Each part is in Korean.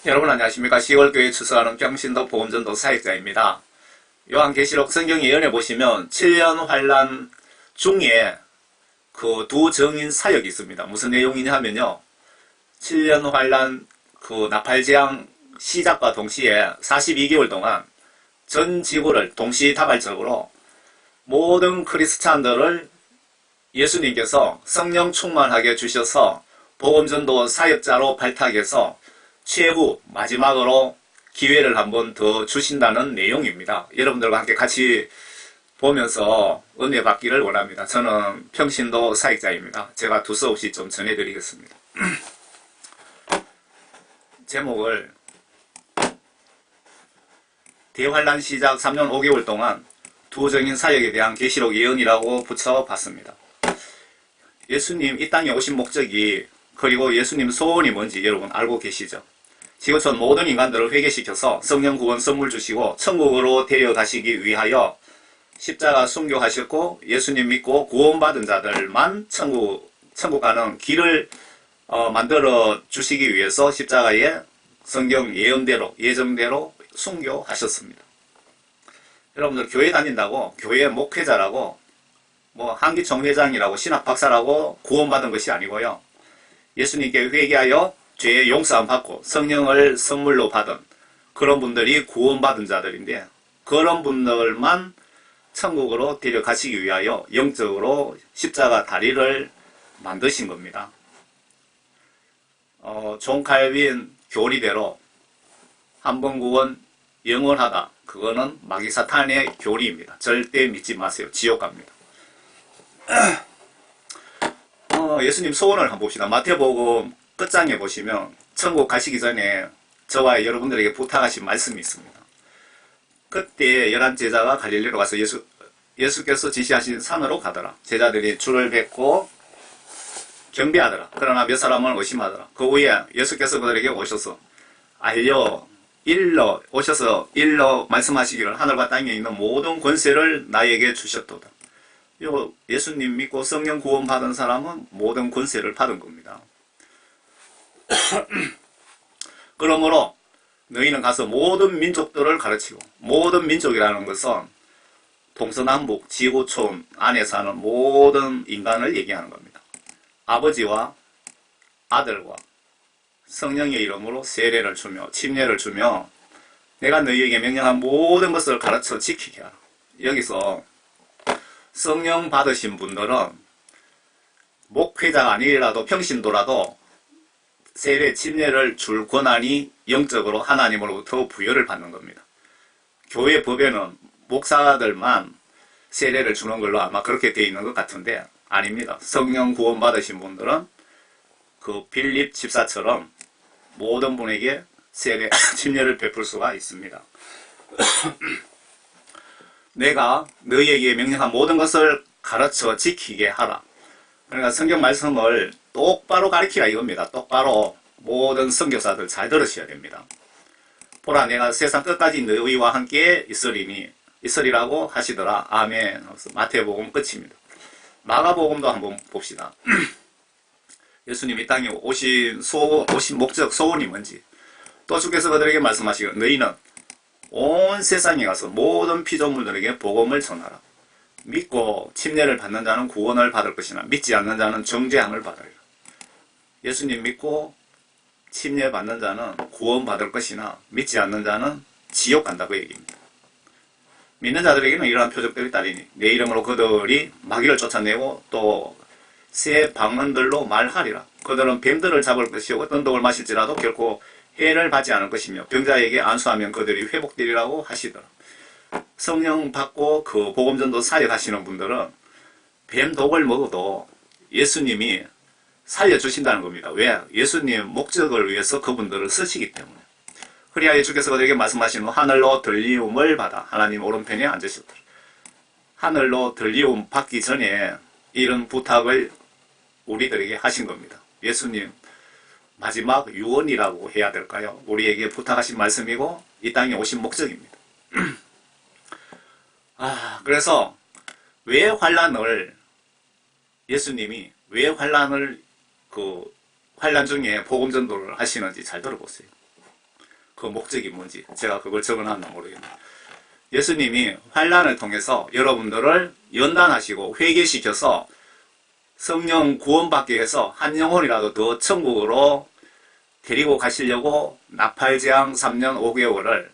여러분 안녕하십니까. 시골교회 추수하는 평신도 복음전도 사역자입니다. 요한계시록 성경 예언에 보시면 7년 환란 중에 그 두 정인 사역이 있습니다. 무슨 내용이냐 하면요, 7년 환란 그 나팔재앙 시작과 동시에 42개월 동안 전 지구를 동시다발적으로 모든 크리스찬들을 예수님께서 성령 충만하게 주셔서 복음전도 사역자로 발탁해서 최후 마지막으로 기회를 한번 더 주신다는 내용입니다. 여러분들과 함께 같이 보면서 은혜 받기를 원합니다. 저는 평신도 사역자입니다. 제가 두서없이 좀 전해드리겠습니다. 제목을 대환란 시작 3년 5개월 동안 두 정인 사역에 대한 계시록 예언이라고 붙여봤습니다. 예수님 이 땅에 오신 목적이, 그리고 예수님 소원이 뭔지 여러분 알고 계시죠? 지구촌 모든 인간들을 회개시켜서 성령 구원 선물 주시고 천국으로 데려가시기 위하여 십자가 순교하셨고, 예수님 믿고 구원받은 자들만 천국 가는 길을 만들어 주시기 위해서 십자가에 성경 예언대로 예정대로 순교하셨습니다. 여러분들 교회 다닌다고 교회 목회자라고 뭐 한기총회장이라고 신학박사라고 구원받은 것이 아니고요, 예수님께 회개하여 죄의 용서함 받고 성령을 선물로 받은 그런 분들이 구원받은 자들인데, 그런 분들만 천국으로 데려가시기 위하여 영적으로 십자가 다리를 만드신 겁니다. 존 칼빈 교리대로 한 번 구원 영원하다, 그거는 마귀 사탄의 교리입니다. 절대 믿지 마세요. 지옥 갑니다. 예수님 소원을 한번 봅시다. 마태복음 끝장에 보시면 천국 가시기 전에 저와 여러분들에게 부탁하신 말씀이 있습니다. 그때 11제자가 갈릴리로 가서 예수께서 지시하신 산으로 가더라. 제자들이 줄을 뱉고 경배하더라. 그러나 몇 사람은 의심하더라. 그 후에 예수께서 그들에게 오셔서 오셔서 일러 말씀하시기를 하늘과 땅에 있는 모든 권세를 나에게 주셨도다. 예수님 믿고 성령 구원 받은 사람은 모든 권세를 받은 겁니다. 그러므로 너희는 가서 모든 민족들을 가르치고, 모든 민족이라는 것은 동서남북 지구촌 안에 사는 모든 인간을 얘기하는 겁니다. 아버지와 아들과 성령의 이름으로 세례를 주며 침례를 주며 내가 너희에게 명령한 모든 것을 가르쳐 지키게 하라. 여기서 성령 받으신 분들은 목회자가 아니라도 평신도라도 세례 침례를 줄 권한이 영적으로 하나님으로부터 부여를 받는 겁니다. 교회 법에는 목사들만 세례를 주는 걸로 아마 그렇게 되어 있는 것 같은데 아닙니다. 성령 구원 받으신 분들은 그 빌립 집사처럼 모든 분에게 세례 침례를 베풀 수가 있습니다. 내가 너희에게 명령한 모든 것을 가르쳐 지키게 하라. 그러니까 성경 말씀을 똑바로 가르치라 이겁니다. 똑바로 모든 선교사들 잘 들으셔야 됩니다. 보라, 내가 세상 끝까지 너희와 함께 있으리라고 하시더라. 아멘. 마태복음 끝입니다. 마가복음도 한번 봅시다. 예수님이 이 땅에 오신 목적, 소원이 뭔지. 또 주께서 그들에게 말씀하시기를 너희는 온 세상에 가서 모든 피조물들에게 복음을 전하라. 믿고 침례를 받는 자는 구원을 받을 것이나 믿지 않는 자는 정죄함을 받으리라. 예수님 믿고 침례 받는 자는 구원 받을 것이나 믿지 않는 자는 지옥 간다고 얘기합니다. 믿는 자들에게는 이러한 표적들이 따르니 내 이름으로 그들이 마귀를 쫓아내고 또 새 방언들로 말하리라. 그들은 뱀들을 잡을 것이요 어떤 독을 마실지라도 결코 해를 받지 않을 것이며 병자에게 안수하면 그들이 회복되리라고 하시더라. 성령 받고 그 복음전도 사역하시는 분들은 뱀 독을 먹어도 예수님이 살려주신다는 겁니다. 왜? 예수님 목적을 위해서 그분들을 쓰시기 때문에. 그리하여 주께서 그들에게 말씀하시는 하늘로 들리움을 받아 하나님 오른편에 앉으셨더라. 하늘로 들리움 받기 전에 이런 부탁을 우리들에게 하신 겁니다. 예수님 마지막 유언이라고 해야 될까요? 우리에게 부탁하신 말씀이고 이 땅에 오신 목적입니다. 그래서 왜 환란을 예수님이 왜 환란 중에 복음 전도를 하시는지 잘 들어보세요. 그 목적이 뭔지 제가 그걸 적어놨나 모르겠네요. 예수님이 환난을 통해서 여러분들을 연단하시고 회개시켜서 성령 구원받게 해서 한 영혼이라도 더 천국으로 데리고 가시려고 나팔재앙 3년 5개월을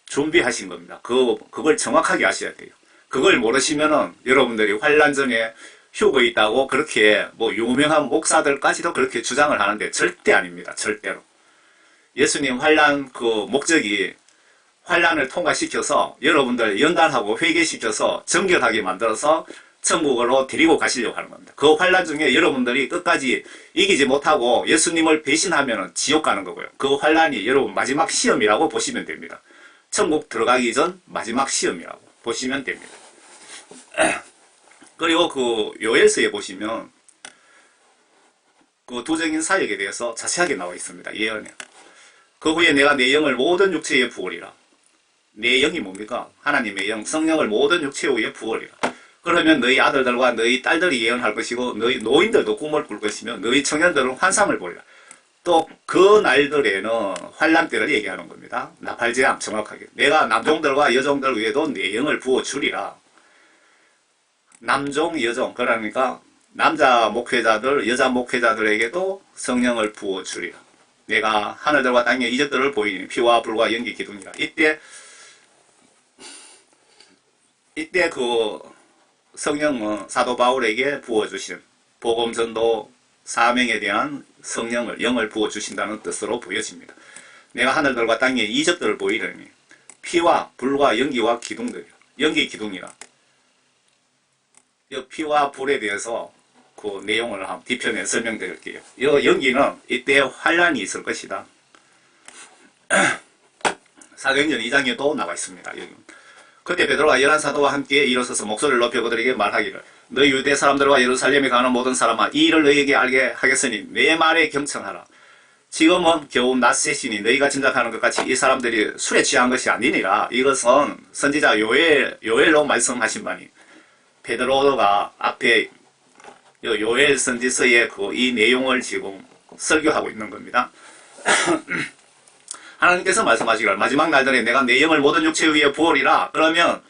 준비하신 겁니다. 그걸 정확하게 아셔야 돼요. 그걸 모르시면은 여러분들이 환난 전에 휴거 있다고 그렇게 뭐 유명한 목사들까지도 그렇게 주장을 하는데 절대 아닙니다. 절대로. 예수님 환난 그 목적이 환난을 통과시켜서 여러분들 연단하고 회개시켜서 정결하게 만들어서 천국으로 데리고 가시려고 하는 겁니다. 그 환난 중에 여러분들이 끝까지 이기지 못하고 예수님을 배신하면 지옥 가는 거고요. 그 환난이 여러분 마지막 시험이라고 보시면 됩니다. 천국 들어가기 전 마지막 시험이라고 보시면 됩니다. 그리고 그 요엘서에 보시면 그 두정인 사역에 대해서 자세하게 나와 있습니다. 예언에. 그 후에 내가 내 영을 모든 육체에 부으리라. 내 영이 뭡니까? 하나님의 영, 성령을 모든 육체 위에 부으리라. 그러면 너희 아들들과 너희 딸들이 예언할 것이고 너희 노인들도 꿈을 꿀 것이며 너희 청년들은 환상을 보리라. 또 그 날들에는 환난 때를 얘기하는 겁니다. 나팔재앙 정확하게. 내가 남종들과 여종들 위에도 내 영을 부어주리라. 남종, 여종 그러니까 남자 목회자들, 여자 목회자들에게도 성령을 부어주리라. 내가 하늘들과 땅의 이적들을 보이니 피와 불과 연기 기둥이라. 이때 그 성령은 사도 바울에게 부어주신 복음 전도 사명에 대한 성령을, 영을 부어주신다는 뜻으로 보여집니다. 내가 하늘들과 땅의 이적들을 보이려니 피와 불과 연기와 기둥들이라. 연기 기둥이라. 이 피와 불에 대해서 그 내용을 한 뒤편에 설명드릴게요. 이 연기는 이때 환란이 있을 것이다. 사도행전 2장에도 나와 있습니다. 여기. 그때 베드로가 열한 사도와 함께 일어서서 목소리를 높여 그들에게 말하기를 너희 유대 사람들과 예루살렘에 가는 모든 사람아 이 일을 너희에게 알게 하겠으니 내 말에 경청하라. 지금은 겨우 낮새시니 너희가 짐작하는 것 같이 이 사람들이 술에 취한 것이 아니니라. 이것은 선지자 요엘로 말씀하신 바니 베드로가 앞에 요엘 선지서의 이 내용을 지금 설교하고 있는 겁니다. 하나님께서 말씀하시기를 마지막 날들에 내가 내 영을 모든 육체 위에 부으리라. 그러면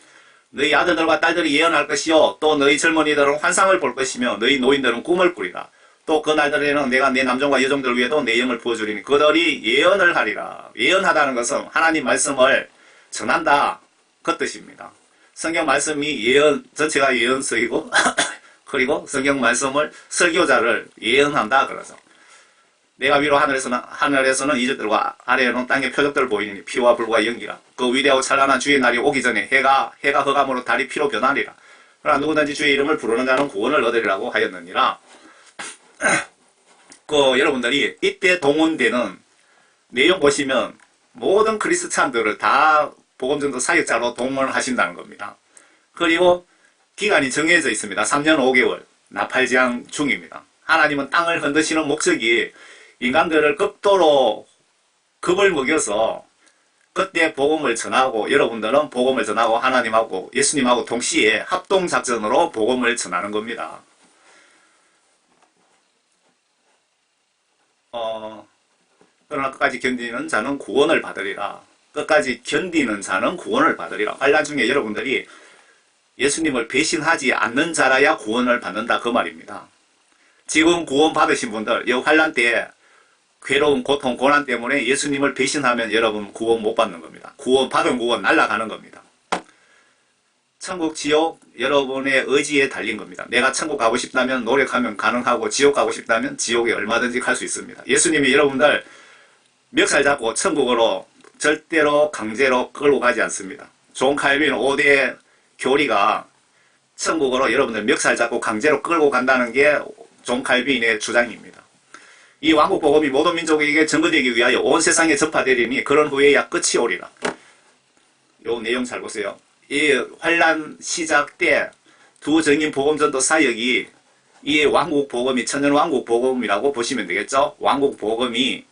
너희 아들들과 딸들이 예언할 것이요 또 너희 젊은이들은 환상을 볼 것이며 너희 노인들은 꿈을 꾸리라. 또 그 날들에는 내가 내 남종과 여종들 위에도 내 영을 부어주리니 그들이 예언을 하리라. 예언하다는 것은 하나님 말씀을 전한다 그 뜻입니다. 성경 말씀이 예언 전체가 예언서이고 그리고 성경 말씀을 설교자를 예언한다 그러죠. 내가 위로 하늘에서는 이적들과 아래에는 땅의 표적들을 보이니 피와 불과 연기라. 그 위대하고 찬란한 주의 날이 오기 전에 해가 흑암으로 달이 피로 변하리라. 그러나 누구든지 주의 이름을 부르는 자는 구원을 얻으리라고 하였느니라. 여러분들이 이때 동원되는 내용 보시면 모든 그리스찬들을 다 복음전도 사역자로 동원하신다는 겁니다. 그리고 기간이 정해져 있습니다. 3년 5개월 나팔재앙 중입니다. 하나님은 땅을 흔드시는 목적이 인간들을 극도로 겁을 먹여서 그때 복음을 전하고 여러분들은 복음을 전하고 하나님하고 예수님하고 동시에 합동작전으로 복음을 전하는 겁니다. 그러나 끝까지 견디는 자는 구원을 받으리라. 끝까지 견디는 자는 구원을 받으리라. 환난 중에 여러분들이 예수님을 배신하지 않는 자라야 구원을 받는다 그 말입니다. 지금 구원 받으신 분들 이 환난 때 괴로운 고통 고난 때문에 예수님을 배신하면 여러분 구원 못 받는 겁니다. 받은 구원 날아가는 겁니다. 천국 지옥 여러분의 의지에 달린 겁니다. 내가 천국 가고 싶다면 노력하면 가능하고 지옥 가고 싶다면 지옥에 얼마든지 갈 수 있습니다. 예수님이 여러분들 멱살 잡고 천국으로 절대로 강제로 끌고 가지 않습니다. 존 칼빈 5대 교리가 천국으로 여러분들 멱살 잡고 강제로 끌고 간다는 게 존 칼빈의 주장입니다. 이 왕국 복음이 모든 민족에게 전거되기 위하여 온 세상에 전파되리니 그런 후에야 끝이 오리라. 요 내용 잘 보세요. 이 환란 시작 때 두 증인 복음전도 사역이 이 왕국 복음이 천년 왕국 복음이라고 보시면 되겠죠. 왕국 복음이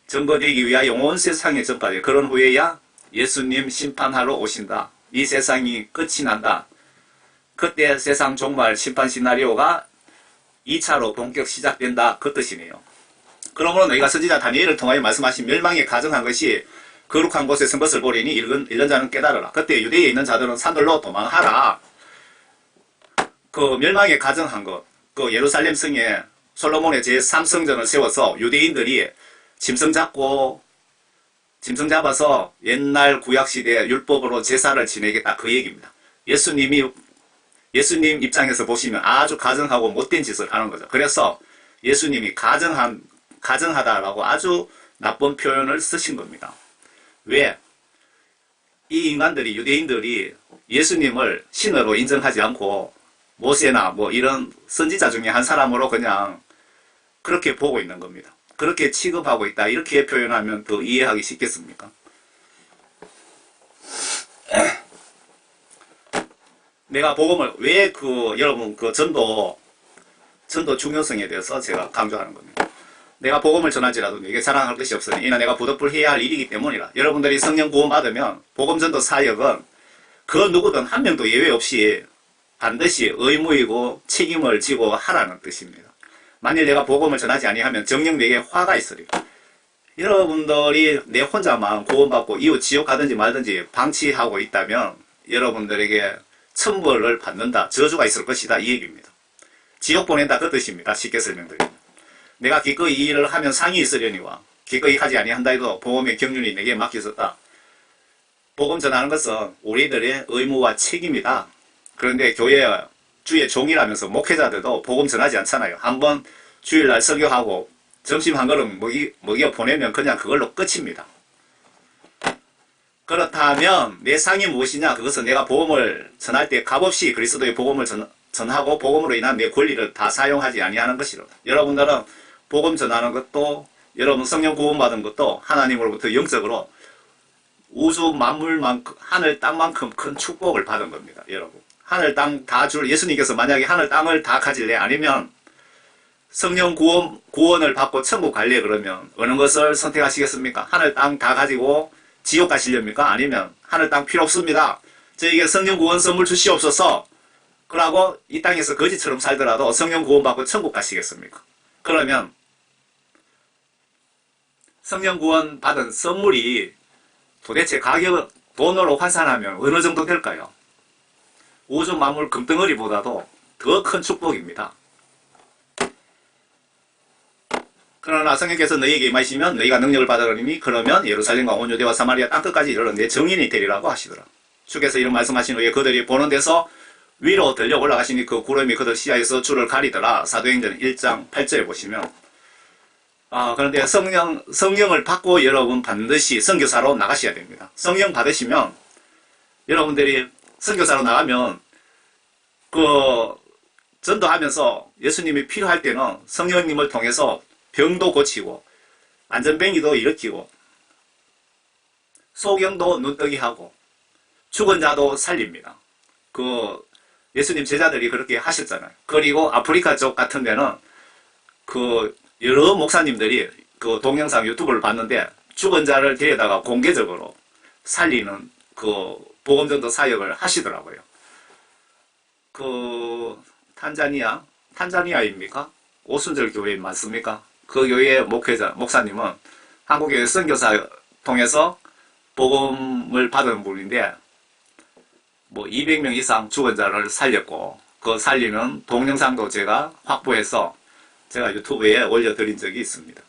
전거되기 위하여 온 세상에 전파되리. 그런 후에야 예수님 심판하러 오신다. 이 세상이 끝이 난다. 그때 세상 종말 심판 시나리오가 2차로 본격 시작된다 그 뜻이네요. 그러므로 너희가 선지자 다니엘을 통하여 말씀하신 멸망에 가정한 것이 거룩한 곳에서 것을 보리니 이런 자는 깨달으라. 그때 유대에 있는 자들은 산들로 도망하라. 그 멸망에 가정한 것, 그 예루살렘 성에 솔로몬의 제3성전을 세워서 유대인들이 짐승 잡아서 옛날 구약시대 율법으로 제사를 지내겠다, 그 얘기입니다. 예수님 입장에서 보시면 아주 가증하고 못된 짓을 하는 거죠. 그래서 예수님이 가증하다라고 아주 나쁜 표현을 쓰신 겁니다. 왜? 이 인간들이, 유대인들이 예수님을 신으로 인정하지 않고 모세나 뭐 이런 선지자 중에 한 사람으로 그냥 그렇게 보고 있는 겁니다. 그렇게 취급하고 있다, 이렇게 표현하면 더 이해하기 쉽겠습니까? 내가 복음을 왜 여러분 전도 중요성에 대해서 제가 강조하는 겁니다. 내가 복음을 전할지라도 내게 자랑할 것이 없으니 이는 내가 부득불해야 할 일이기 때문이라. 여러분들이 성령 구원 받으면 복음 전도 사역은 그 누구든 한 명도 예외 없이 반드시 의무이고 책임을 지고 하라는 뜻입니다. 만일 내가 복음을 전하지 아니하면 정녕 내게 화가 있으리라. 여러분들이 내 혼자만 구원받고 이후 지옥 가든지 말든지 방치하고 있다면 여러분들에게 천벌을 받는다, 저주가 있을 것이다, 이 얘기입니다. 지옥 보낸다, 그 뜻입니다. 쉽게 설명드리면 내가 기꺼이 이 일을 하면 상이 있으려니와 기꺼이 하지 아니한다 해도 복음의 경륜이 내게 맡겨졌다. 복음 전하는 것은 우리들의 의무와 책임이다. 그런데 교회 주의 종이라면서 목회자들도 복음 전하지 않잖아요. 한번 주일날 설교하고 점심 한 그릇 먹여 보내면 그냥 그걸로 끝입니다. 그렇다면 내 상이 무엇이냐? 그것은 내가 복음을 전할 때 값없이 그리스도의 복음을 전하고 복음으로 인한 내 권리를 다 사용하지 아니하는 것이로다. 여러분들은 복음 전하는 것도, 여러분 성령 구원받은 것도 하나님으로부터 영적으로 우주 만물만큼, 하늘 땅만큼 큰 축복을 받은 겁니다. 여러분, 하늘 땅 다 예수님께서 만약에 하늘 땅을 다 가질래, 아니면 성령 구원을 받고 천국 갈래, 그러면 어느 것을 선택하시겠습니까? 하늘 땅 다 가지고 지옥 가시렵니까? 아니면 하늘 땅 필요 없습니다, 저에게 성령 구원 선물 주시옵소서, 그러고 이 땅에서 거지처럼 살더라도 성령 구원 받고 천국 가시겠습니까? 그러면 성령 구원 받은 선물이 도대체 가격을 돈으로 환산하면 어느 정도 될까요? 우주 만물 금덩어리보다도 더 큰 축복입니다. 그러나 성령께서 너희에게 임하시면 너희가 능력을 받으리니 그러면 예루살렘과 온 유대와 사마리아 땅끝까지 이르러 내 증인이 되리라고 하시더라. 주께서 이런 말씀하신 후에 그들이 보는 데서 위로 들려 올라가시니 그 구름이 그들 시야에서 주를 가리더라. 사도행전 1장 8절에 보시면, 그런데 성령을 받고 여러분 반드시 선교사로 나가셔야 됩니다. 성령 받으시면 여러분들이 선교사로 나가면 전도하면서 예수님이 필요할 때는 성령님을 통해서 병도 고치고 안전뱅이도 일으키고 소경도 눈뜨기 하고 죽은 자도 살립니다. 예수님 제자들이 그렇게 하셨잖아요. 그리고 아프리카 쪽 같은 데는 여러 목사님들이 동영상 유튜브를 봤는데 죽은 자를 데려다가 공개적으로 살리는 복음전도 사역을 하시더라고요. 탄자니아입니까? 오순절 교회 맞습니까? 그 교회 목사님은 한국교회 선교사 통해서 복음을 받은 분인데 200명 이상 죽은 자를 살렸고, 그 살리는 동영상도 제가 확보해서 제가 유튜브에 올려드린 적이 있습니다.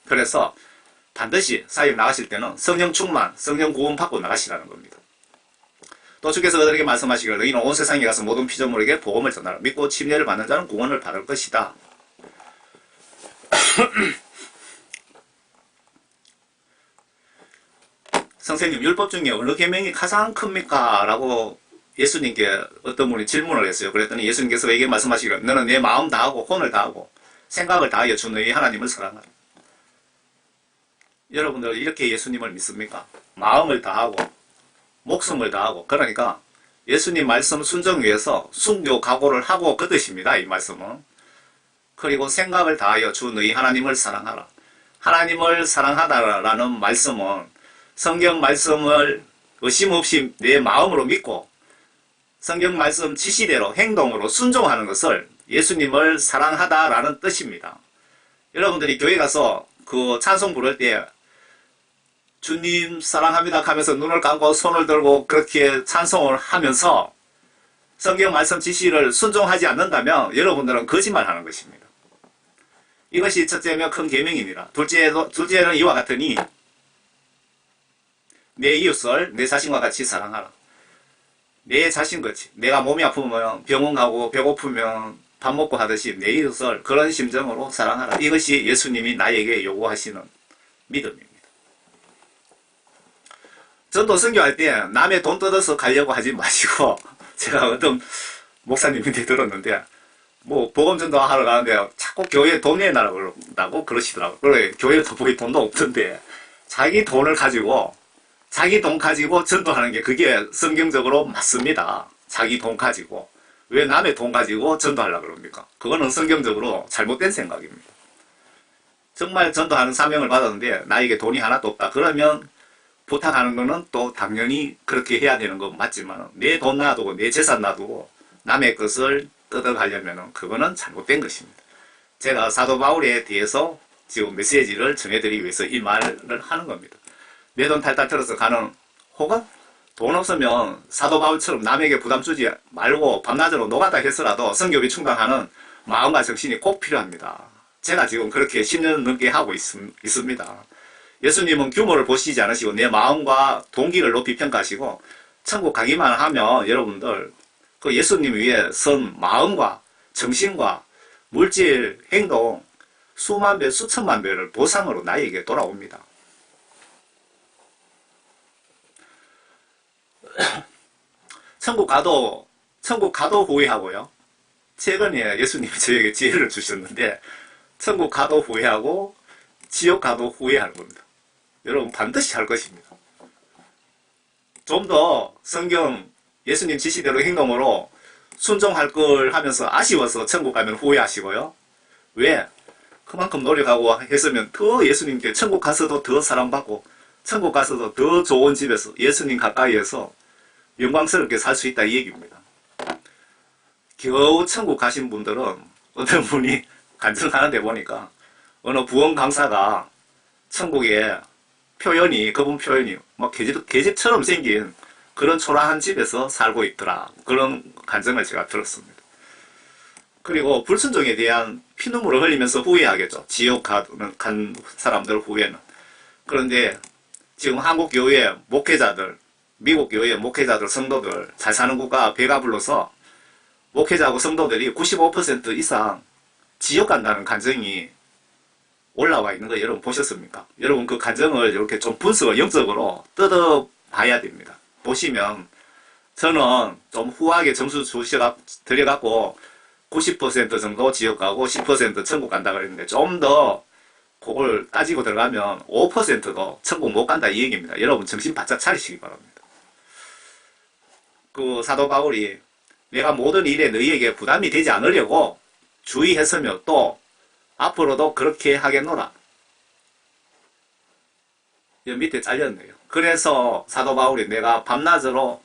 그래서 반드시 사역 나가실 때는 성령 충만, 성령 구원 받고 나가시라는 겁니다. 또 주께서 그들에게 말씀하시기를 너희는 온 세상에 가서 모든 피조물에게 복음을 전하라. 믿고 침례를 받는 자는 구원을 받을 것이다. 선생님, 율법 중에 어느 계명이 가장 큽니까? 라고 예수님께 어떤 분이 질문을 했어요. 그랬더니 예수님께서 에게 말씀하시기를 너는 내 마음 다하고 혼을 다하고 생각을 다하여 주 너희 하나님을 사랑하라. 여러분들 이렇게 예수님을 믿습니까? 마음을 다하고 목숨을 다하고, 그러니까 예수님 말씀 순종 위해서 순교 각오를 하고 그 뜻입니다. 이 말씀은. 그리고 생각을 다하여 주 너희 하나님을 사랑하라. 하나님을 사랑하다라는 말씀은 성경 말씀을 의심 없이 내 마음으로 믿고 성경 말씀 지시대로 행동으로 순종하는 것을 예수님을 사랑하다라는 뜻입니다. 여러분들이 교회 가서 찬송 부를 때 주님 사랑합니다 하면서 눈을 감고 손을 들고 그렇게 찬송을 하면서 성경 말씀 지시를 순종하지 않는다면 여러분들은 거짓말하는 것입니다. 이것이 첫째며 큰 계명이니라. 둘째는 이와 같으니 내 이웃을 내 자신과 같이 사랑하라. 내 자신같이 내가 몸이 아프면 병원 가고 배고프면 밥 먹고 하듯이 내 이웃을 그런 심정으로 사랑하라. 이것이 예수님이 나에게 요구하시는 믿음입니다. 전도 선교할 때 남의 돈 뜯어서 가려고 하지 마시고 제가 어떤 목사님한테 들었는데 뭐 복음전도 하러 가는데 자꾸 교회에 돈 내놔라고 그러시더라고요. 그래 교회에 거의 돈도 없던데 자기 돈 가지고 전도하는 게 그게 성경적으로 맞습니다. 자기 돈 가지고 왜 남의 돈 가지고 전도하려고 그럽니까? 그거는 성경적으로 잘못된 생각입니다. 정말 전도하는 사명을 받았는데 나에게 돈이 하나도 없다. 그러면 부탁하는 거는 또 당연히 그렇게 해야 되는 건 맞지만 내 돈 놔두고 내 재산 놔두고 남의 것을 뜯어가려면 그거는 잘못된 것입니다. 제가 사도 바울에 대해서 지금 메시지를 전해드리기 위해서 이 말을 하는 겁니다. 내 돈 탈탈 털어서 가는 혹은 돈 없으면 사도 바울처럼 남에게 부담 주지 말고 밤낮으로 노가다 해서라도 선교비 충당하는 마음과 정신이 꼭 필요합니다. 제가 지금 그렇게 10년 넘게 하고 있습니다. 예수님은 규모를 보시지 않으시고 내 마음과 동기를 높이 평가하시고 천국 가기만 하면 여러분들 그 예수님 위에 선 마음과 정신과 물질, 행동 수만 배, 수천만 배를 보상으로 나에게 돌아옵니다. 천국 가도 후회하고요. 최근에 예수님이 저에게 지혜를 주셨는데 천국 가도 후회하고 지옥 가도 후회하는 겁니다. 여러분 반드시 할 것입니다. 좀 더 성경 예수님 지시대로 행동으로 순종할 걸 하면서 아쉬워서 천국 가면 후회하시고요. 왜? 그만큼 노력하고 했으면 더 예수님께 천국 가서도 더 사랑받고 천국 가서도 더 좋은 집에서 예수님 가까이에서 영광스럽게 살 수 있다 이 얘기입니다. 겨우 천국 가신 분들은 어떤 분이 간증하는데 보니까 어느 부원 강사가 천국에 그분 표현이 막 계집처럼 생긴 그런 초라한 집에서 살고 있더라. 그런 간증을 제가 들었습니다. 그리고 불순종에 대한 피눈물을 흘리면서 후회하겠죠. 지옥 간 사람들 후회는. 그런데 지금 한국 교회 목회자들, 미국 교회 목회자들, 성도들 잘 사는 국가 배가 불러서 목회자하고 성도들이 95% 이상 지옥 간다는 간증이 올라와 있는 거 여러분 보셨습니까? 여러분 그 간증을 이렇게 좀 분석을 영적으로 뜯어봐야 됩니다. 보시면 저는 좀 후하게 점수 드려갖고 90% 정도 지옥 가고 10% 천국 간다 그랬는데 좀 더 그걸 따지고 들어가면 5%도 천국 못 간다 이 얘기입니다. 여러분 정신 바짝 차리시기 바랍니다. 그 사도 바울이 내가 모든 일에 너희에게 부담이 되지 않으려고 주의했으며 또 앞으로도 그렇게 하겠노라. 여기 밑에 잘렸네요. 그래서 사도 바울이 내가 밤낮으로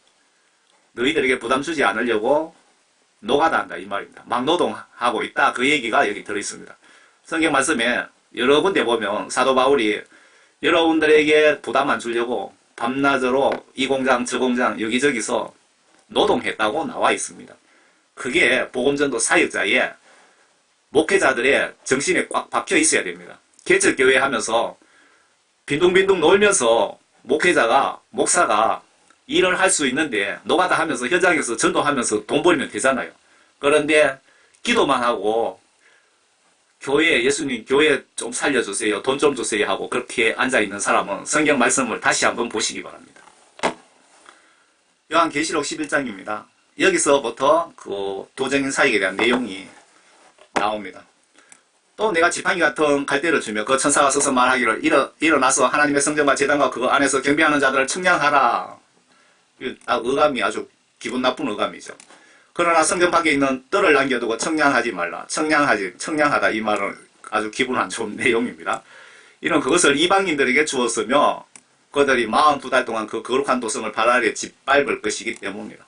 너희들에게 부담 주지 않으려고 노가다 한다 이 말입니다. 막노동하고 있다 그 얘기가 여기 들어있습니다. 성경 말씀에 여러 군데 보면 사도 바울이 여러분들에게 부담 안 주려고 밤낮으로 이 공장 저 공장 여기저기서 노동했다고 나와 있습니다. 그게 복음전도 사역자의 목회자들의 정신에 꽉 박혀 있어야 됩니다. 개척교회 하면서 빈둥빈둥 놀면서 목사가 일을 할 수 있는데 노가다 하면서 현장에서 전도하면서 돈 벌면 되잖아요. 그런데 기도만 하고 예수님 교회 좀 살려주세요. 돈 좀 주세요 하고 그렇게 앉아있는 사람은 성경 말씀을 다시 한번 보시기 바랍니다. 요한계시록 11장입니다. 여기서부터 그 도적인 사역에 대한 내용이 나옵니다. 또 내가 지팡이 같은 갈대를 주며 그 천사가 서서 말하기를 일어나서 하나님의 성전과 제단과 그 안에서 경배하는 자들을 청량하라. 의감이 아주 기분 나쁜 의감이죠. 그러나 성전 밖에 있는 뜰을 남겨두고 청량하지 말라. 청량하다 이 말은 아주 기분 안 좋은 내용입니다. 이는 그것을 이방인들에게 주었으며 그들이 42달 동안 그 거룩한 도성을 발 아래 짓밟을 것이기 때문이다.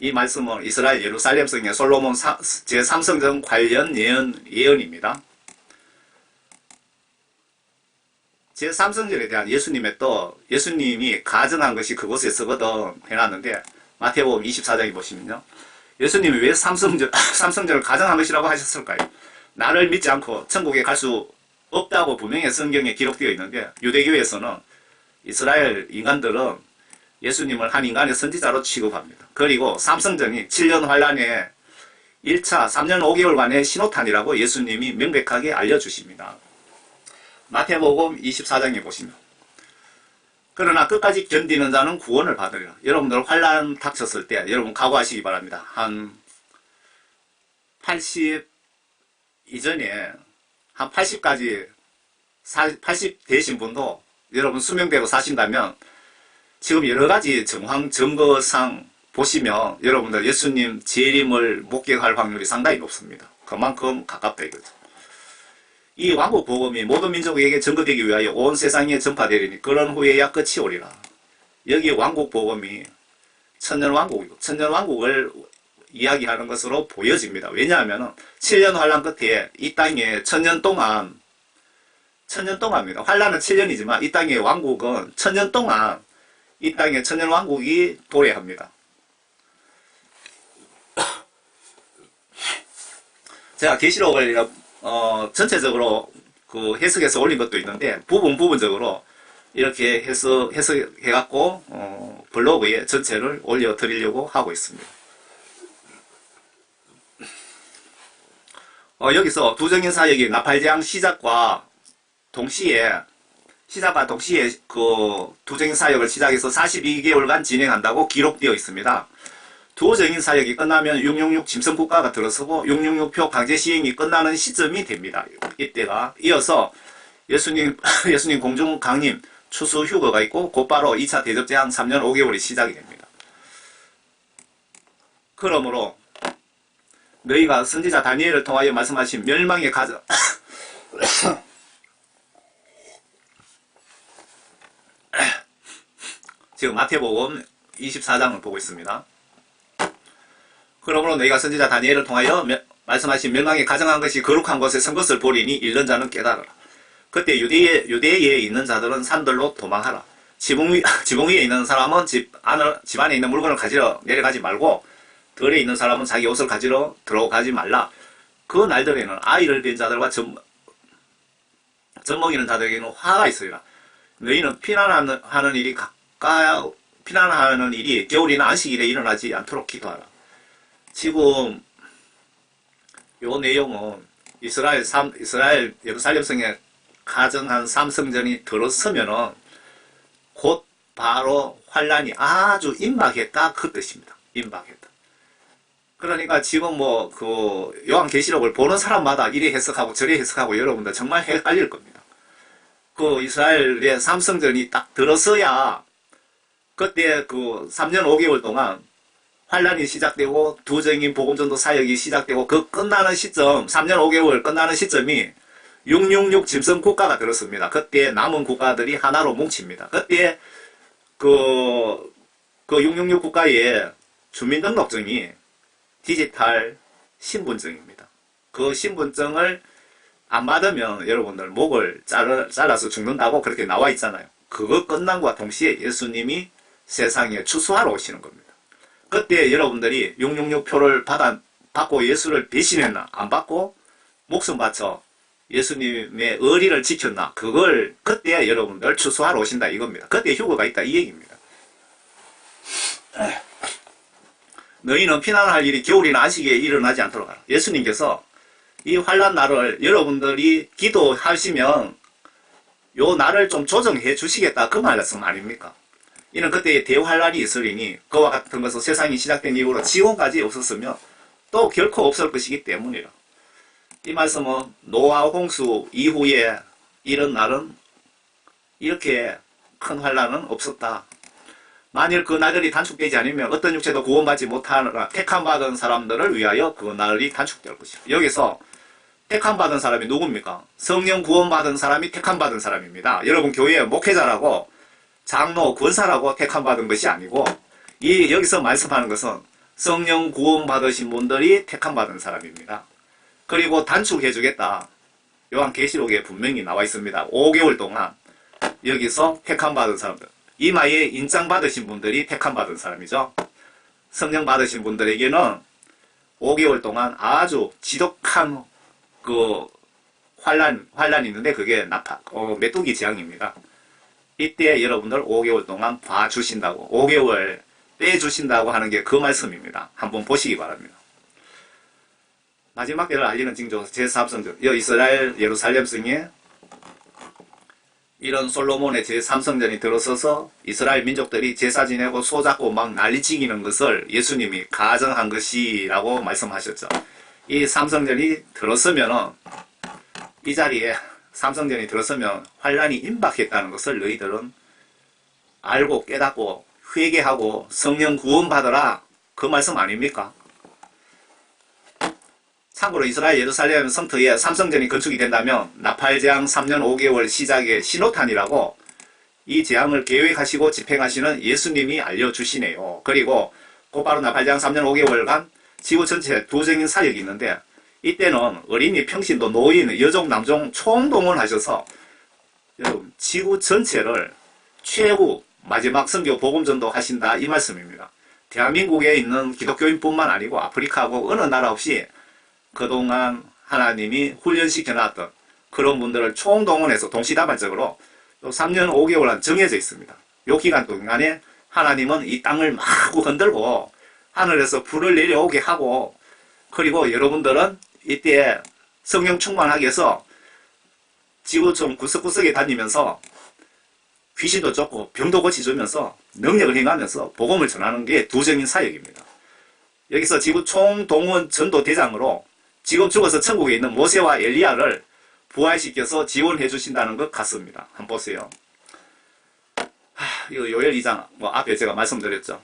이 말씀은 이스라엘 예루살렘 성의 솔로몬 제3성전 관련 예언입니다. 제3성전에 대한 예수님의 또 예수님이 가정한 것이 그곳에 서거든 해놨는데 마태복음 24장에 보시면요. 예수님이 왜 삼성전을 가정한 것이라고 하셨을까요? 나를 믿지 않고 천국에 갈 수 없다고 분명히 성경에 기록되어 있는데 유대교에서는 이스라엘 인간들은 예수님을 한 인간의 선지자로 취급합니다. 그리고 삼성전이 7년 환란의 1차 3년 5개월간의 신호탄이라고 예수님이 명백하게 알려주십니다. 마태복음 24장에 보시면 그러나 끝까지 견디는 자는 구원을 받으리라. 여러분들 환란 닥쳤을 때 여러분 각오하시기 바랍니다. 한 80 이전에 한 80까지 80 되신 분도 여러분 수명대로 사신다면 지금 여러가지 정황 증거상 보시면 여러분들 예수님 재림을 목격할 확률이 상당히 높습니다. 그만큼 가깝다 이거죠. 이 왕국 복음이 모든 민족에게 전거되기 위하여 온 세상에 전파되리니 그런 후에야 끝이 오리라. 여기 왕국 복음이 천년왕국이고 천년왕국을 이야기하는 것으로 보여집니다. 왜냐하면 7년 환란 끝에 이 땅에 천년 동안입니다. 환란은 7년이지만 이 땅의 왕국은 천년 동안 이 땅에 천년왕국이 도래합니다. 제가 계시록을 전체적으로 그 해석해서 올린 것도 있는데 부분적으로 이렇게 해석해갖고 블로그에 전체를 올려드리려고 하고 있습니다. 여기서 두정인 사역이 나팔재앙 시작과 동시에 그 두정인 사역을 시작해서 42개월간 진행한다고 기록되어 있습니다. 두정인 사역이 끝나면 666 짐승국가가 들어서고 666표 강제 시행이 끝나는 시점이 됩니다. 이때가 이어서 예수님 공중 강림 추수 휴거가 있고 곧바로 2차 대접재앙 3년 5개월이 시작이 됩니다. 그러므로 너희가 선지자 다니엘을 통하여 말씀하신 멸망의 가정 지금 마태복음 24장을 보고 있습니다. 그러므로 너희가 선지자 다니엘을 통하여 말씀하신 멸망에 가정한 것이 거룩한 곳에 선 것을 보리니 읽는 자는 깨달으라. 그때 유대에 있는 자들은 산들로 도망하라. 지붕 위에 있는 사람은 집 안에 있는 물건을 가지러 내려가지 말고 들에 있는 사람은 자기 옷을 가지러 들어가지 말라. 그 날들에는 아이를 낳은 자들과 젖먹이는 자들에게는 화가 있으리라. 너희는 피난하는 일이 겨울이나 안식일에 일어나지 않도록 기도하라. 지금 요 내용은 이스라엘 예루살렘 성에 가정한 삼성전이 들어서면은 곧 바로 환란이 아주 임박했다 그 뜻입니다. 임박했다. 그러니까 지금 그 요한계시록을 보는 사람마다 이래 해석하고 저래 해석하고 여러분들 정말 헷갈릴 겁니다. 그 이스라엘의 삼성전이 딱 들어서야 그때 그 3년 5개월 동안 환란이 시작되고 두정인 복음전도 사역이 시작되고 그 끝나는 시점 3년 5개월 끝나는 시점이 666 짐승 국가가 들었습니다. 그때 남은 국가들이 하나로 뭉칩니다. 그때 그 666 국가의 주민등록증이 디지털 신분증입니다. 그 신분증을 안 받으면 여러분들 목을 잘라서 죽는다고 그렇게 나와 있잖아요. 그거 끝난과 동시에 예수님이 세상에 추수하러 오시는 겁니다. 그때 여러분들이 666표를 받고 예수를 배신했나 안 받고 목숨 바쳐 예수님의 의리를 지켰나 그걸 그때 여러분들 추수하러 오신다 이겁니다. 그때 휴거가 있다 이 얘기입니다. 너희는 피난할 일이 겨울이나 안식일에 일어나지 않도록 하라. 예수님께서 이 환란 날을 여러분들이 기도하시면 요 날을 좀 조정해 주시겠다 그 말씀 아닙니까? 이는 그때 대환란이 있으리니 그와 같은 것은 세상이 시작된 이후로 지금까지 없었으며 또 결코 없을 것이기 때문이라. 이 말씀은 노아 홍수 이후에 이런 날은 이렇게 큰 환란은 없었다. 만일 그 날들이 단축되지 않으면 어떤 육체도 구원받지 못하느라 택함받은 사람들을 위하여 그 날이 단축될 것이다. 여기서 택함받은 사람이 누굽니까? 성령 구원받은 사람이 택함받은 사람입니다. 여러분 교회 목회자라고 장로, 권사라고 택함받은 것이 아니고 여기서 말씀하는 것은 성령 구원받으신 분들이 택함받은 사람입니다. 그리고 단축해 주겠다. 요한계시록에 분명히 나와 있습니다. 5개월 동안 여기서 택함받은 사람들, 이마에 인장 받으신 분들이 택함받은 사람이죠. 성령 받으신 분들에게는 5개월 동안 아주 지독한 그 환란이 있는데 그게 메뚜기 재앙입니다. 이때 여러분들 5개월 동안 봐주신다고, 5개월 빼주신다고 하는 게 그 말씀입니다. 한번 보시기 바랍니다. 마지막 때를 알리는 징조 제3성전, 이스라엘 예루살렘 성에 이런 솔로몬의 제3성전이 들어서서 이스라엘 민족들이 제사 지내고 소잡고 막 난리치기는 것을 예수님이 가정한 것이라고 말씀하셨죠. 이 삼성전이 들었으면은, 이 자리에 삼성전이 들었으면 환란이 임박했다는 것을 너희들은 알고 깨닫고 회개하고 성령 구원 받으라, 그 말씀 아닙니까? 참고로 이스라엘 예루살렘 성터에 삼성전이 건축이 된다면 나팔재앙 3년 5개월 시작의 신호탄이라고 이 재앙을 계획하시고 집행하시는 예수님이 알려주시네요. 그리고 곧바로 나팔재앙 3년 5개월간 지구 전체 도적인 사역이 있는데, 이때는 어린이, 평신도, 노인, 여종, 남종 총동원하셔서 여러분 지구 전체를 최후 마지막 선교 복음전도 하신다, 이 말씀입니다. 대한민국에 있는 기독교인뿐만 아니고 아프리카하고 어느 나라 없이 그동안 하나님이 훈련시켜놨던 그런 분들을 총동원해서 동시다발적으로 3년 5개월간 정해져 있습니다. 이 기간 동안에 하나님은 이 땅을 마구 흔들고 하늘에서 불을 내려오게 하고, 그리고 여러분들은 이때 성령 충만하게 해서 지구 좀 구석구석에 다니면서 귀신도 쫓고 병도 고치주면서 능력을 행하면서 복음을 전하는 게 두정인 사역입니다. 여기서 지구 총동원 전도 대장으로 지금 죽어서 천국에 있는 모세와 엘리야를 부활시켜서 지원해 주신다는 것 같습니다. 한번 보세요. 이거 요엘 2장 앞에 제가 말씀드렸죠.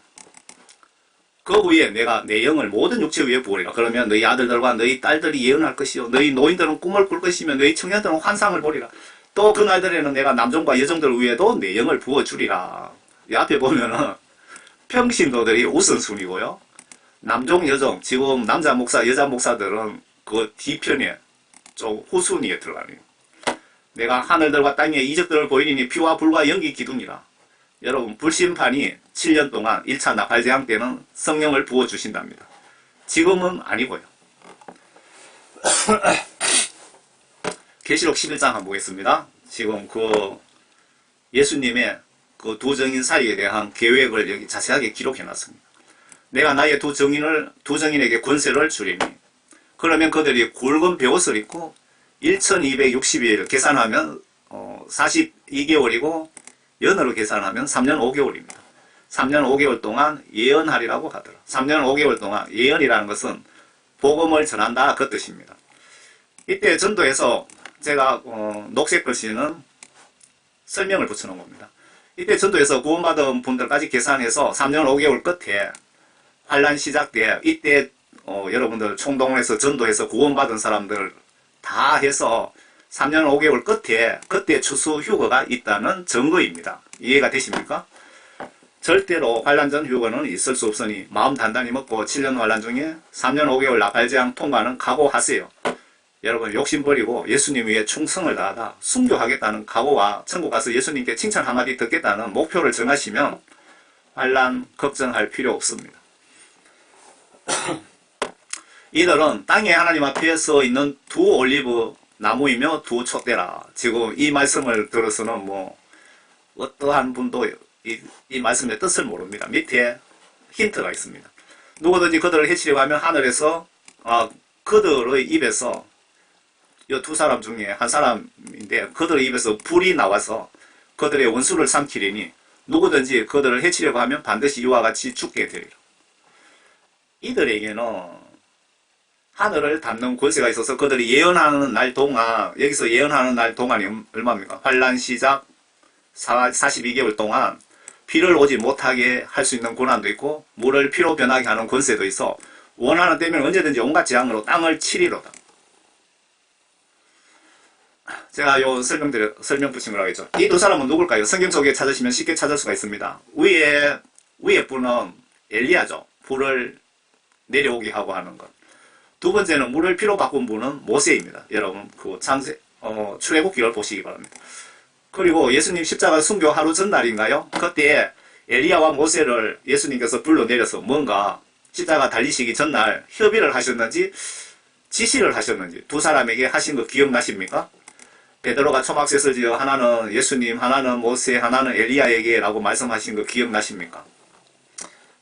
그 후에 내가 내 영을 모든 육체 위에 부으리라. 그러면 너희 아들들과 너희 딸들이 예언할 것이요, 너희 노인들은 꿈을 꿀 것이며 너희 청년들은 환상을 보리라. 또 그 날들에는 내가 남종과 여종들 위에도 내 영을 부어주리라. 이 앞에 보면은 평신도들이 우선순위고요, 남종, 여종, 지금 남자 목사, 여자 목사들은 그 뒤편에 좀 후순위에 들어가네요. 내가 하늘들과 땅의 이적들을 보이리니 피와 불과 연기 기둥이라. 여러분 불심판이 7년 동안 1차 나팔재앙 때는 성령을 부어주신답니다. 지금은 아니고요. 계시록 11장 한번 보겠습니다. 지금 그 예수님의 그 두 정인 사이에 대한 계획을 여기 자세하게 기록해 놨습니다. 내가 나의 두 정인에게 권세를 주리니, 그러면 그들이 굵은 베옷을 입고 1260일 계산하면 42개월이고 연으로 계산하면 3년 5개월입니다. 3년 5개월 동안 예언하리라고 하더라. 3년 5개월 동안 예언이라는 것은 복음을 전한다, 그 뜻입니다. 이때 전도에서 제가 녹색 글씨는 설명을 붙여놓은 겁니다. 이때 전도에서 구원받은 분들까지 계산해서 3년 5개월 끝에 환란 시작 때 이때 여러분들 총동원해서 전도해서 구원받은 사람들 다 해서 3년 5개월 끝에 그때 추수 휴거가 있다는 증거입니다. 이해가 되십니까? 절대로 환란 전 휴거는 있을 수 없으니 마음 단단히 먹고 7년 환란 중에 3년 5개월 나팔재앙 통과는 각오하세요. 여러분 욕심 버리고 예수님 위해 충성을 다하다 순교하겠다는 각오와 천국 가서 예수님께 칭찬 한마디 듣겠다는 목표를 정하시면 환란 걱정할 필요 없습니다. 이들은 땅에 하나님 앞에 서 있는 두 올리브 나무이며 두 촛대라. 지금 이 말씀을 들어서는 어떠한 분도 이 말씀의 뜻을 모릅니다. 밑에 힌트가 있습니다. 누구든지 그들을 해치려고 하면 하늘에서 그들의 입에서 이 두 사람 중에 한 사람인데 그들의 입에서 불이 나와서 그들의 원수를 삼키리니 누구든지 그들을 해치려고 하면 반드시 이와 같이 죽게 되리라. 이들에게는 하늘을 닫는 권세가 있어서 그들이 예언하는 날 동안, 여기서 예언하는 날 동안이 얼마입니까? 환란 시작 42개월 동안 피를 오지 못하게 할 수 있는 권한도 있고 물을 피로 변하게 하는 권세도 있어 원하는 때면 언제든지 온갖 재앙으로 땅을 치리로다. 제가 요 설명 붙인 거라고 했죠. 이 두 사람은 누굴까요? 성경 속에 찾으시면 쉽게 찾을 수가 있습니다. 위에 분은 엘리야죠. 불을 내려오게 하고 하는 것. 두 번째는 물을 피로 바꾼 분은 모세입니다. 여러분 그 출애굽기를 보시기 바랍니다. 그리고 예수님 십자가 순교 하루 전날인가요? 그때 엘리야와 모세를 예수님께서 불러내려서 뭔가 십자가 달리시기 전날 협의를 하셨는지 지시를 하셨는지 두 사람에게 하신 거 기억나십니까? 베드로가 초막셋을 지어 하나는 예수님, 하나는 모세, 하나는 엘리야에게 라고 말씀하신 거 기억나십니까?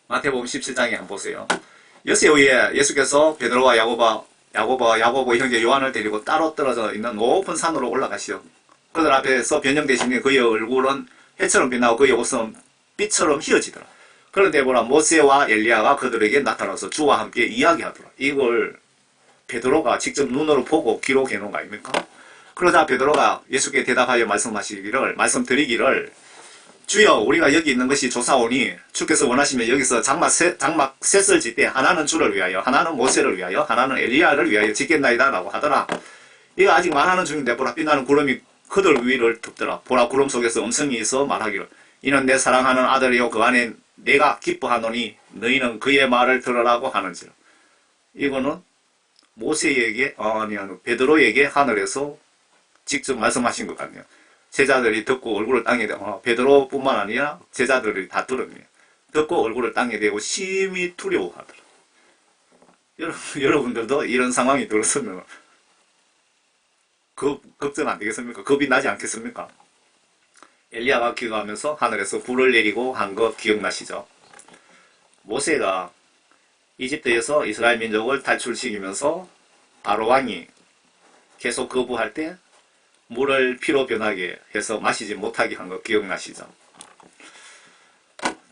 마태복음 17장에 한번 보세요. 엿새 후에 예수께서 베드로와 야고보 형제 요한을 데리고 따로 떨어져 있는 높은 산으로 올라가시오. 그들 앞에서 변형되시니 그의 얼굴은 해처럼 빛나고 그의 옷은 빛처럼 휘어지더라. 그런데 보라 모세와 엘리야가 그들에게 나타나서 주와 함께 이야기하더라. 이걸 베드로가 직접 눈으로 보고 기록해 놓은 거 아닙니까? 그러자 베드로가 예수께 대답하여 말씀드리기를 주여 우리가 여기 있는 것이 조사오니 주께서 원하시면 여기서 장막 셋을 짓되 하나는 주를 위하여 하나는 모세를 위하여 하나는 엘리야를 위하여 짓겠나이다 라고 하더라. 이거 아직 말하는 중인데 보라 빛나는 구름이 그들 위를 덮더라. 보라 구름 속에서 음성이 있어 말하기를 이는 내 사랑하는 아들이요 그 안에 내가 기뻐하노니 너희는 그의 말을 들으라고 하는지라. 이거는 모세에게 베드로에게 하늘에서 직접 말씀하신 것 같네요. 제자들이 듣고 얼굴을 땅에 대고 베드로뿐만 아니라 제자들이 다 들었네요. 듣고 얼굴을 땅에 대고 심히 두려워하더라. 여러분들도 이런 상황이 들었으면 걱정 안 되겠습니까? 겁이 나지 않겠습니까? 엘리야가 기도하면서 하늘에서 불을 내리고 한 거 기억나시죠? 모세가 이집트에서 이스라엘 민족을 탈출시키면서 바로 왕이 계속 거부할 때 물을 피로 변하게 해서 마시지 못하게 한 거 기억나시죠?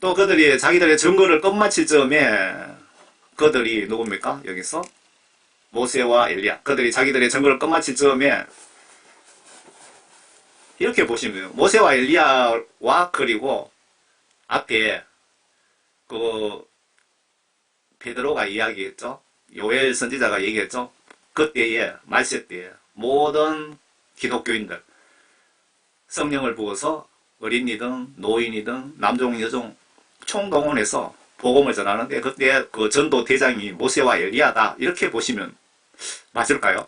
또 그들이 자기들의 증거를 끝마칠 즈음에 그들이 누굽니까? 여기서 모세와 엘리야 그들이 자기들의 증거를 끝마칠 즈음에 이렇게 보시면 돼요. 모세와 엘리야와 그리고 앞에 그 베드로가 이야기했죠. 요엘 선지자가 얘기했죠. 그때에 말세 때에 모든 기독교인들 성령을 부어서 어린이든 노인이든 남종 여종 총동원해서 복음을 전하는데 그때 그 전도 대장이 모세와 엘리야다 이렇게 보시면 맞을까요?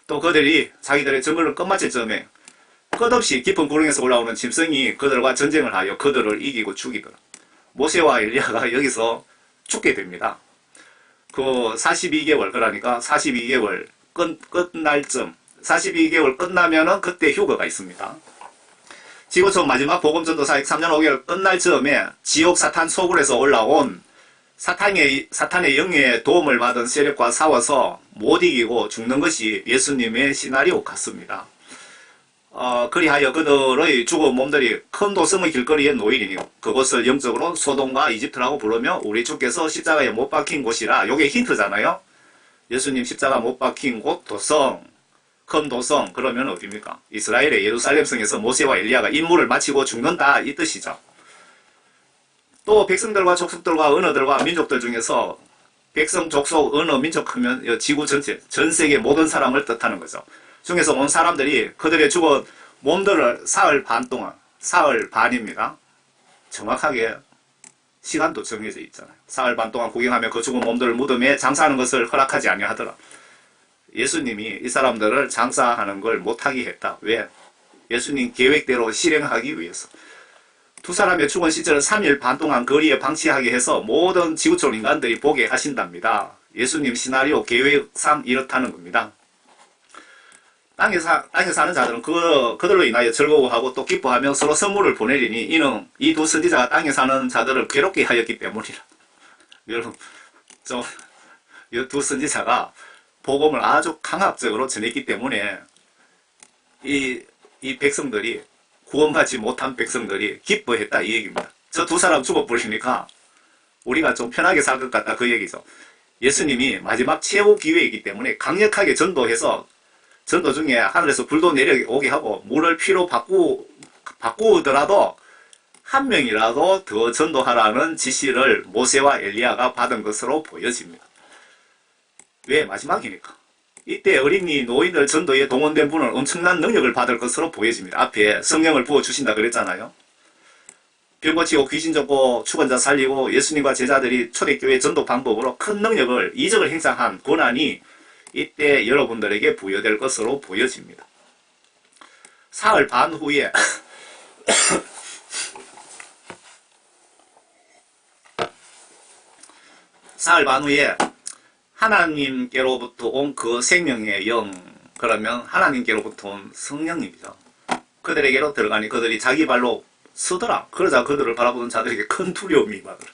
또 그들이 자기들의 증거를 끝마칠 즈음에 끝없이 깊은 구렁에서 올라오는 짐승이 그들과 전쟁을 하여 그들을 이기고 죽이더라. 모세와 엘리야가 여기서 죽게 됩니다. 그 42개월 그러니까 42개월 끝날 쯤 42개월 끝나면은 그때 휴거가 있습니다. 지구촌 마지막 복음전도 사역 3년 5개월 끝날 즈음에 지옥 사탄 소굴에서 올라온 사탄의 영의 도움을 받은 세력과 싸워서 못 이기고 죽는 것이 예수님의 시나리오 같습니다. 그리하여 그들의 죽은 몸들이 큰 도성의 길거리에 놓이리니 그곳을 영적으로 소돔과 이집트라고 부르며 우리 주께서 십자가에 못 박힌 곳이라. 요게 힌트잖아요. 예수님 십자가 못 박힌 곳 도성, 큰 도성 그러면 어디입니까? 이스라엘의 예루살렘 성에서 모세와 엘리야가 임무를 마치고 죽는다 이 뜻이죠. 또 백성들과 족속들과 언어들과 민족들 중에서 백성, 족속, 언어, 민족 하면 지구 전체, 전 세계 모든 사람을 뜻하는 거죠. 중에서 온 사람들이 그들의 죽은 몸들을 사흘 반입니다. 정확하게 시간도 정해져 있잖아요. 사흘 반 동안 구경하며 그 죽은 몸들을 무덤에 장사하는 것을 허락하지 아니하더라. 예수님이 이 사람들을 장사하는 걸 못하게 했다. 왜? 예수님 계획대로 실행하기 위해서. 두 사람의 죽은 시체를 3일 반 동안 거리에 방치하게 해서 모든 지구촌 인간들이 보게 하신답니다. 예수님 시나리오 계획상 이렇다는 겁니다. 땅에 사는 자들은 그들로 인하여 즐거워하고 또 기뻐하며 서로 선물을 보내리니 이는 이 두 선지자가 땅에 사는 자들을 괴롭게 하였기 때문이라. 여러분, 이 두 선지자가 복음을 아주 강압적으로 전했기 때문에 이 백성들이 구원받지 못한 백성들이 기뻐했다 이 얘기입니다. 저 두 사람 죽어버리니까 우리가 좀 편하게 살 것 같다 그 얘기죠. 예수님이 마지막 최후 기회이기 때문에 강력하게 전도해서 전도 중에 하늘에서 불도 내려오게 하고 물을 피로 바꾸더라도 한 명이라도 더 전도하라는 지시를 모세와 엘리야가 받은 것으로 보여집니다. 왜? 마지막이니까. 이때 어린이, 노인들 전도에 동원된 분은 엄청난 능력을 받을 것으로 보여집니다. 앞에 성령을 부어주신다 그랬잖아요. 병 고치고 귀신 잡고 죽은 자 살리고 예수님과 제자들이 초대교회 전도 방법으로 큰 능력을, 이적을 행사한 고난이 이때 여러분들에게 부여될 것으로 보여집니다. 사흘 반 후에 사흘 반 후에 하나님께로부터 온 그 생명의 영, 그러면 하나님께로부터 온 성령님이죠. 그들에게로 들어가니 그들이 자기 발로 서더라. 그러자 그들을 바라보는 자들에게 큰 두려움이 임하더라.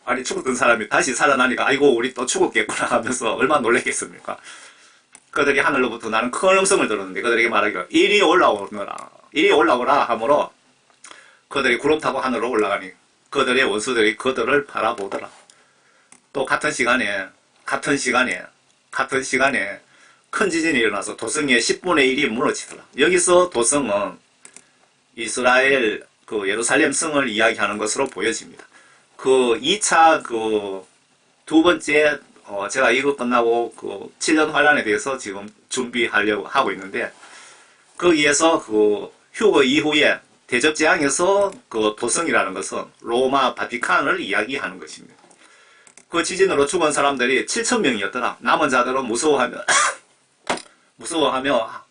아니 죽었던 사람이 다시 살아나니까 아이고 우리 또 죽었겠구나 하면서 얼마나 놀랬겠습니까. 그들이 하늘로부터 나는 큰 음성을 들었는데 그들에게 말하기를 이리 올라오너라, 이리 올라오라 하므로 그들이 구름 타고 하늘로 올라가니 그들의 원수들이 그들을 바라보더라. 또 같은 시간에 큰 지진이 일어나서 도성의 10분의 1이 무너지더라. 여기서 도성은 이스라엘 그 예루살렘 성을 이야기하는 것으로 보여집니다. 그 2차 그 두 번째 제가 이거 끝나고 그 7년 환란에 대해서 지금 준비하려고 하고 있는데 거기에서 그 휴거 이후에 대접재앙에서 그 도성이라는 것은 로마 바티칸을 이야기하는 것입니다. 그 지진으로 죽은 사람들이 7,000명이었더라. 남은 자들은 무서워하며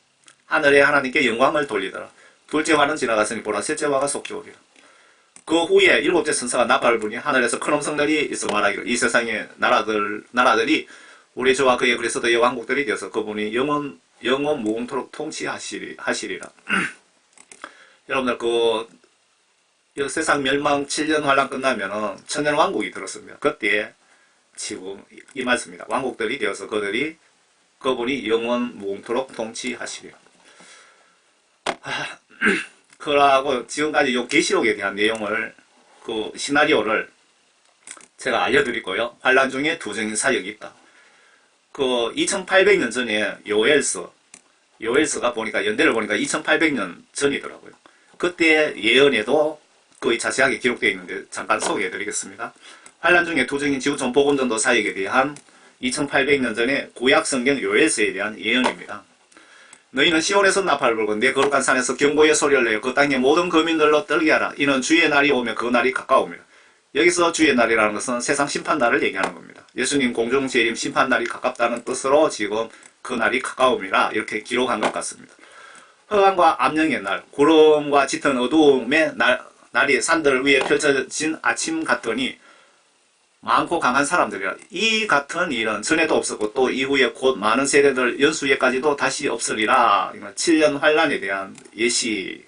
하늘의 하나님께 영광을 돌리더라. 둘째 화는 지나갔으니 보라 셋째 화가 속히 오리라. 그 후에 일곱째 천사가 나팔을 부니 하늘에서 큰 음성들이 있어 말하기를 이 세상의 나라들이 우리 주와 그의 그리스도의 왕국들이 되어서 그분이 영원 무궁토록 통치하시리라. 여러분들 그 세상 멸망 7년 환란 끝나면은 천년 왕국이 들었습니다. 그때 지금 이 말씀입니다. 왕국들이 되어서 그분이 영원 무궁토록 통치하시리라. 그러고 지금까지 요 계시록에 대한 내용을 그 시나리오를 제가 알려드리고요. 환란 중에 두 정인 사역이 있다. 그 2800년 전에 요엘서가 보니까 연대를 보니까 2800년 전이더라고요. 그때 예언에도 거의 자세하게 기록되어 있는데 잠깐 소개해드리겠습니다. 환란 중에 두 정인 지구촌 복음전도 사역에 대한 2800년 전에 구약 성경 요엘서에 대한 예언입니다. 너희는 시온에서 나팔을 불고 내 거룩한 산에서 경고의 소리를 내어 그 땅의 모든 거민들로 떨게 하라. 이는 주의 날이 오면 그 날이 가까웁니다. 여기서 주의 날이라는 것은 세상 심판날을 얘기하는 겁니다. 예수님 공중 재림 심판날이 가깝다는 뜻으로 지금 그 날이 가까움이라 이렇게 기록한 것 같습니다. 흑암과 암령의 날, 구름과 짙은 어두움의 날이 산들 위에 펼쳐진 아침 같더니 많고 강한 사람들이라. 이 같은 일은 전에도 없었고 또 이후에 곧 많은 세대들 연수에까지도 다시 없으리라. 7년 환란에 대한 예시.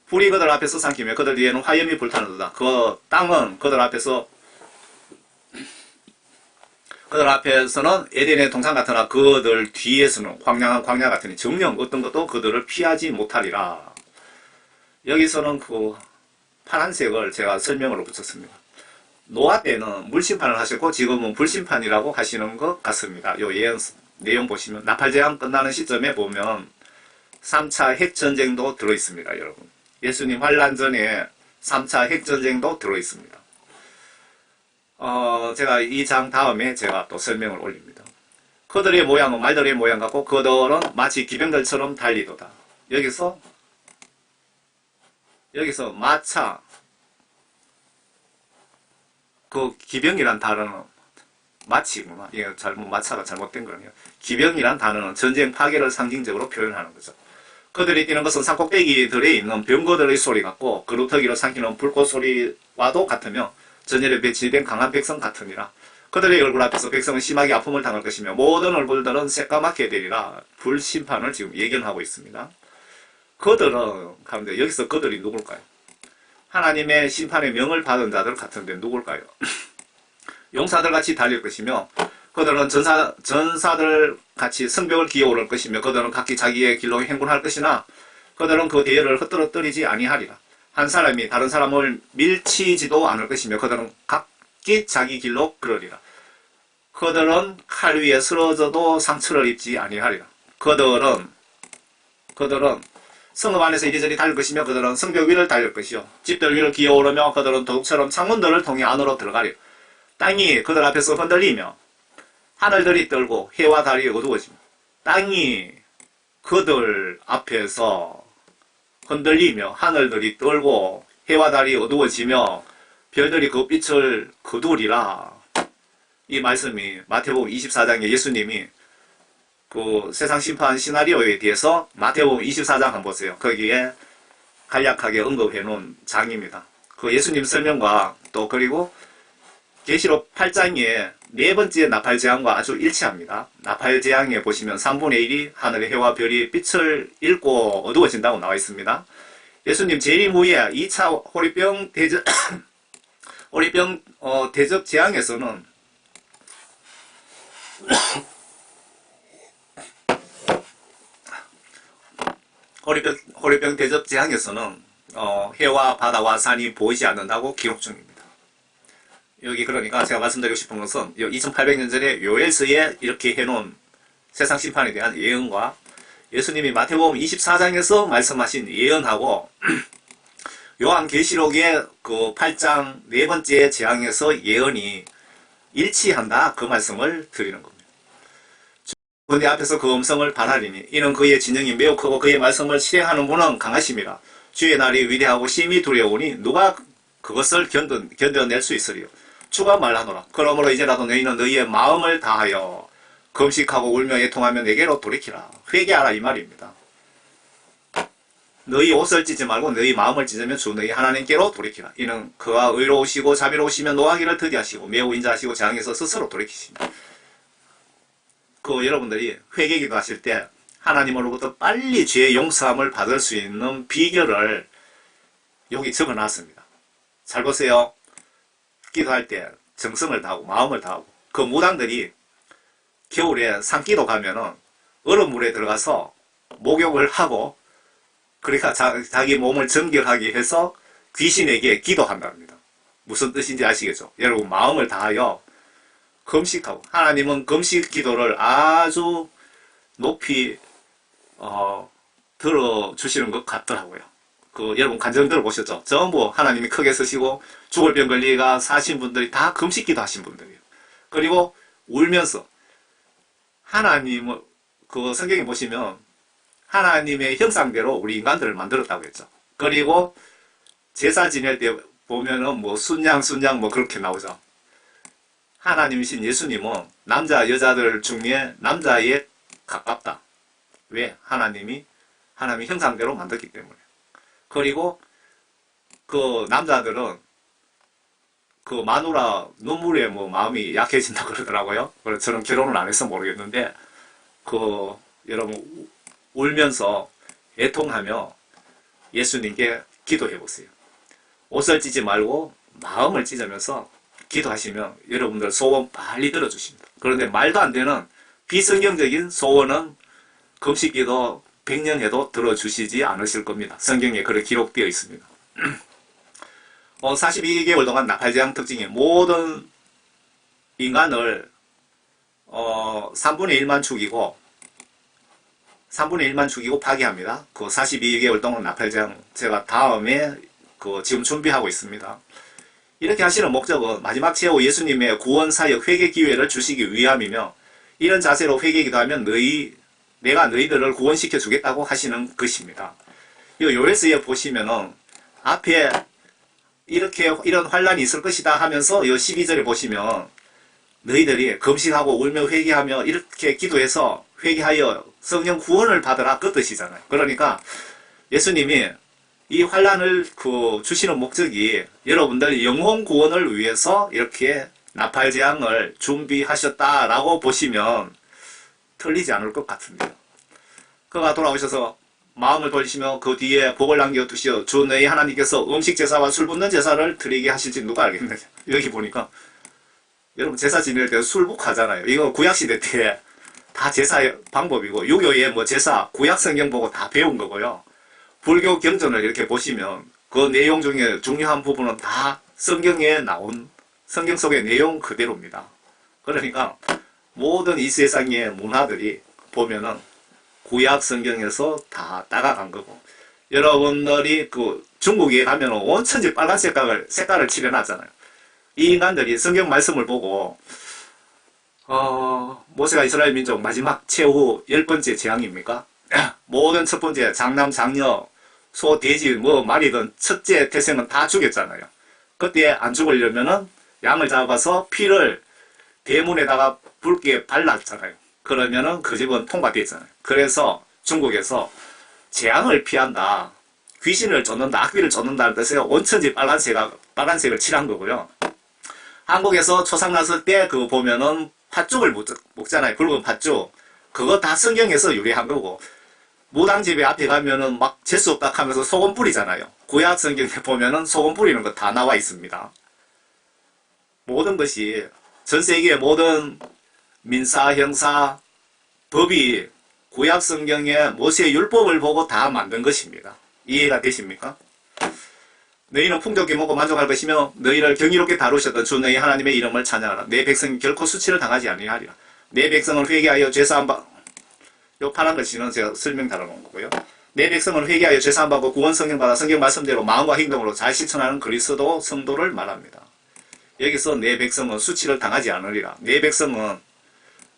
불이 그들 앞에서 삼키며 그들 뒤에는 화염이 불타는도다. 그 땅은 그들 앞에서는 에덴의 동산 같으나 그들 뒤에서는 황량한 광야 같으니 정령 어떤 것도 그들을 피하지 못하리라. 여기서는 그 파란색을 제가 설명으로 붙였습니다. 노아 때는 물심판을 하셨고 지금은 불심판이라고 하시는 것 같습니다. 요 예언 내용 보시면 나팔재앙 끝나는 시점에 보면 3차 핵전쟁도 들어있습니다. 여러분 예수님 환란 전에 3차 핵전쟁도 들어있습니다. 제가 이 장 다음에 제가 또 설명을 올립니다. 그들의 모양은 말들의 모양 같고 그들은 마치 기병들처럼 달리도다. 여기서 마차 그 기병이란 단어는 마치구나. 이게 마차가 잘못된 거네요. 기병이란 단어는 전쟁 파괴를 상징적으로 표현하는 거죠. 그들이 뛰는 것은 산꼭대기들에 있는 병거들의 소리 같고 그루터기로 삼키는 불꽃 소리와도 같으며 전열에 배치된 강한 백성 같으니라. 그들의 얼굴 앞에서 백성은 심하게 아픔을 당할 것이며 모든 얼굴들은 새까맣게 되리라. 불심판을 지금 예견하고 있습니다. 그들은 가운데 여기서 그들이 누굴까요? 하나님의 심판의 명을 받은 자들 같은데 누굴까요? 용사들 같이 달릴 것이며 그들은 전사들 같이 성벽을 기어오를 것이며 그들은 각기 자기의 길로 행군할 것이나 그들은 그 대열을 흩어뜨리지 아니하리라. 한 사람이 다른 사람을 밀치지도 않을 것이며 그들은 각기 자기 길로 걸으리라. 그들은 칼 위에 쓰러져도 상처를 입지 아니하리라. 그들은 성읍 안에서 이리저리 달릴 것이며 그들은 성벽 위를 달릴 것이요 집들 위를 기어오르며 그들은 도둑처럼 창문들을 통해 안으로 들어가리라. 땅이 그들 앞에서 흔들리며 하늘들이 떨고 해와 달이 어두워지며 땅이 그들 앞에서 흔들리며 하늘들이 떨고 해와 달이 어두워지며 별들이 그 빛을 거두리라. 이 말씀이 마태복음 24장에 예수님이 그 세상 심판 시나리오에 대해서 마태복음 24장 한번 보세요. 거기에 간략하게 언급해 놓은 장입니다. 그 예수님 설명과 또 그리고 계시록 8장에 네 번째 나팔재앙과 아주 일치합니다. 나팔재앙에 보시면 3분의 1이 하늘의 해와 별이 빛을 잃고 어두워진다고 나와 있습니다. 예수님 재림 후에 2차 호리병 대접 호리병 대접 재앙에서는 호리병 대접 재앙에서는 해와 바다와 산이 보이지 않는다고 기록 중입니다. 여기 그러니까 제가 말씀드리고 싶은 것은 2800년 전에 요엘서에 이렇게 해놓은 세상 심판에 대한 예언과 예수님이 마태복음 24장에서 말씀하신 예언하고 요한계시록의 그 8장 네 번째 재앙에서 예언이 일치한다, 그 말씀을 드리는 겁니다. 그런데 앞에서 그 음성을 발하리니 이는 그의 진영이 매우 크고 그의 말씀을 실행하는 분은 강하심이라. 주의 날이 위대하고 심히 두려우니 누가 그것을 견뎌낼 수 있으리요. 주가 말하노라. 그러므로 이제라도 너희는 너희의 마음을 다하여 금식하고 울며 애통하며 내게로 돌이키라. 회개하라, 이 말입니다. 너희 옷을 찢지 말고 너희 마음을 찢으면 주 너희 하나님께로 돌이키라. 이는 그가 의로우시고 자비로우시며 노하기를 더디하시고 매우 인자하시고 재앙에서 스스로 돌이키십니다. 여러분들이 회개기도 하실 때 하나님으로부터 빨리 죄의 용서함을 받을 수 있는 비결을 여기 적어놨습니다. 잘 보세요. 기도할 때 정성을 다하고 마음을 다하고, 그 무당들이 겨울에 산기도 가면은 얼음물에 들어가서 목욕을 하고, 그러니까 자기 몸을 정결하게 해서 귀신에게 기도한답니다. 무슨 뜻인지 아시겠죠? 여러분, 마음을 다하여 금식하고, 하나님은 금식 기도를 아주 높이 들어주시는 것 같더라고요. 여러분 간증 들어보셨죠? 전부 하나님이 크게 쓰시고 죽을 병 걸리가 사신 분들이 다 금식 기도하신 분들이에요. 그리고 울면서 하나님을, 성경에 보시면 하나님의 형상대로 우리 인간들을 만들었다고 했죠. 그리고 제사 지낼 때 보면은 순양 그렇게 나오죠. 하나님이신 예수님은 남자 여자들 중에 남자에 가깝다. 왜? 하나님의 형상대로 만들었기 때문에. 그리고 그 남자들은 그 마누라 눈물에 마음이 약해진다 그러더라고요. 그래서 저는 결혼을 안 해서 모르겠는데, 여러분 울면서 애통하며 예수님께 기도해 보세요. 옷을 찢지 말고 마음을 찢으면서 기도하시면 여러분들 소원 빨리 들어주십니다. 그런데 말도 안 되는 비성경적인 소원은 금식기도 100년 해도 들어주시지 않으실 겁니다. 성경에 그렇게 기록되어 있습니다. 42개월 동안 나팔재앙 특징이 모든 인간을 3분의 1만 죽이고 파괴합니다. 42개월 동안 나팔재앙 제가 다음에 지금 준비하고 있습니다. 이렇게 하시는 목적은 마지막 최후 예수님의 구원 사역 회개 기회를 주시기 위함이며, 이런 자세로 회개 기도하면 내가 너희들을 구원시켜 주겠다고 하시는 것입니다. 이 요엘서에 보시면은 앞에 이런 환란이 있을 것이다 하면서 이 12절에 보시면 너희들이 금식하고 울며 회개하며 이렇게 기도해서 회개하여 성령 구원을 받으라, 그 뜻이잖아요. 그러니까 예수님이 이 환란을 주시는 목적이 여러분들 영혼 구원을 위해서 이렇게 나팔재앙을 준비하셨다라고 보시면 틀리지 않을 것 같습니다. 그가 돌아오셔서 마음을 돌리시며 그 뒤에 복을 남겨두시어 주 너희 하나님께서 음식 제사와 술 붓는 제사를 드리게 하실지 누가 알겠느냐. 여기 보니까 여러분 제사 지낼 때 술복하잖아요. 이거 구약시대 때 다 제사 방법이고, 유교의 제사 구약 성경 보고 다 배운 거고요. 불교 경전을 이렇게 보시면 그 내용 중에 중요한 부분은 다 성경에 나온, 성경 속의 내용 그대로입니다. 그러니까 모든 이 세상의 문화들이 보면은 구약 성경에서 다 따라간 거고, 여러분들이 중국에 가면은 온천지 빨간 색깔을 칠해놨잖아요. 이 인간들이 성경 말씀을 보고 모세가 이스라엘 민족 마지막 최후 10번째 재앙입니까? 모든 첫 번째 장남 장녀 소 돼지 말이든 첫째 태생은 다 죽였잖아요. 그때 안 죽으려면은 양을 잡아서 피를 대문에다가 붉게 발랐잖아요. 그러면은 그 집은 통과되어 있잖아요. 그래서 중국에서 재앙을 피한다, 귀신을 쫓는다, 악귀를 쫓는다는 뜻에요. 온천지 빨간색을 칠한 거고요. 한국에서 초상 났을 때 그거 보면은 팥죽을 먹잖아요. 붉은 팥죽. 그거 다 성경에서 유래한 거고, 무당집에 앞에 가면은 막 재수 없다 하면서 소금 뿌리잖아요. 구약 성경에 보면은 소금 뿌리는 거 다 나와 있습니다. 모든 것이, 전 세계의 모든 민사, 형사, 법이 구약 성경의 모세의 율법을 보고 다 만든 것입니다. 이해가 되십니까? 너희는 풍족히 먹고 만족할 것이며 너희를 경이롭게 다루셨던 주 너희 하나님의 이름을 찬양하라. 내 백성이 결코 수치를 당하지 아니하리라. 내 백성을 회개하여 죄사함 받, 요 파란 글씨는 제가 설명 달아놓은 거고요. 내 백성을 회개하여 죄사함 받고 구원 성령 받아 성경 말씀대로 마음과 행동으로 잘 실천하는 그리스도 성도를 말합니다. 여기서 내 백성은 수치를 당하지 않으리라. 내 백성은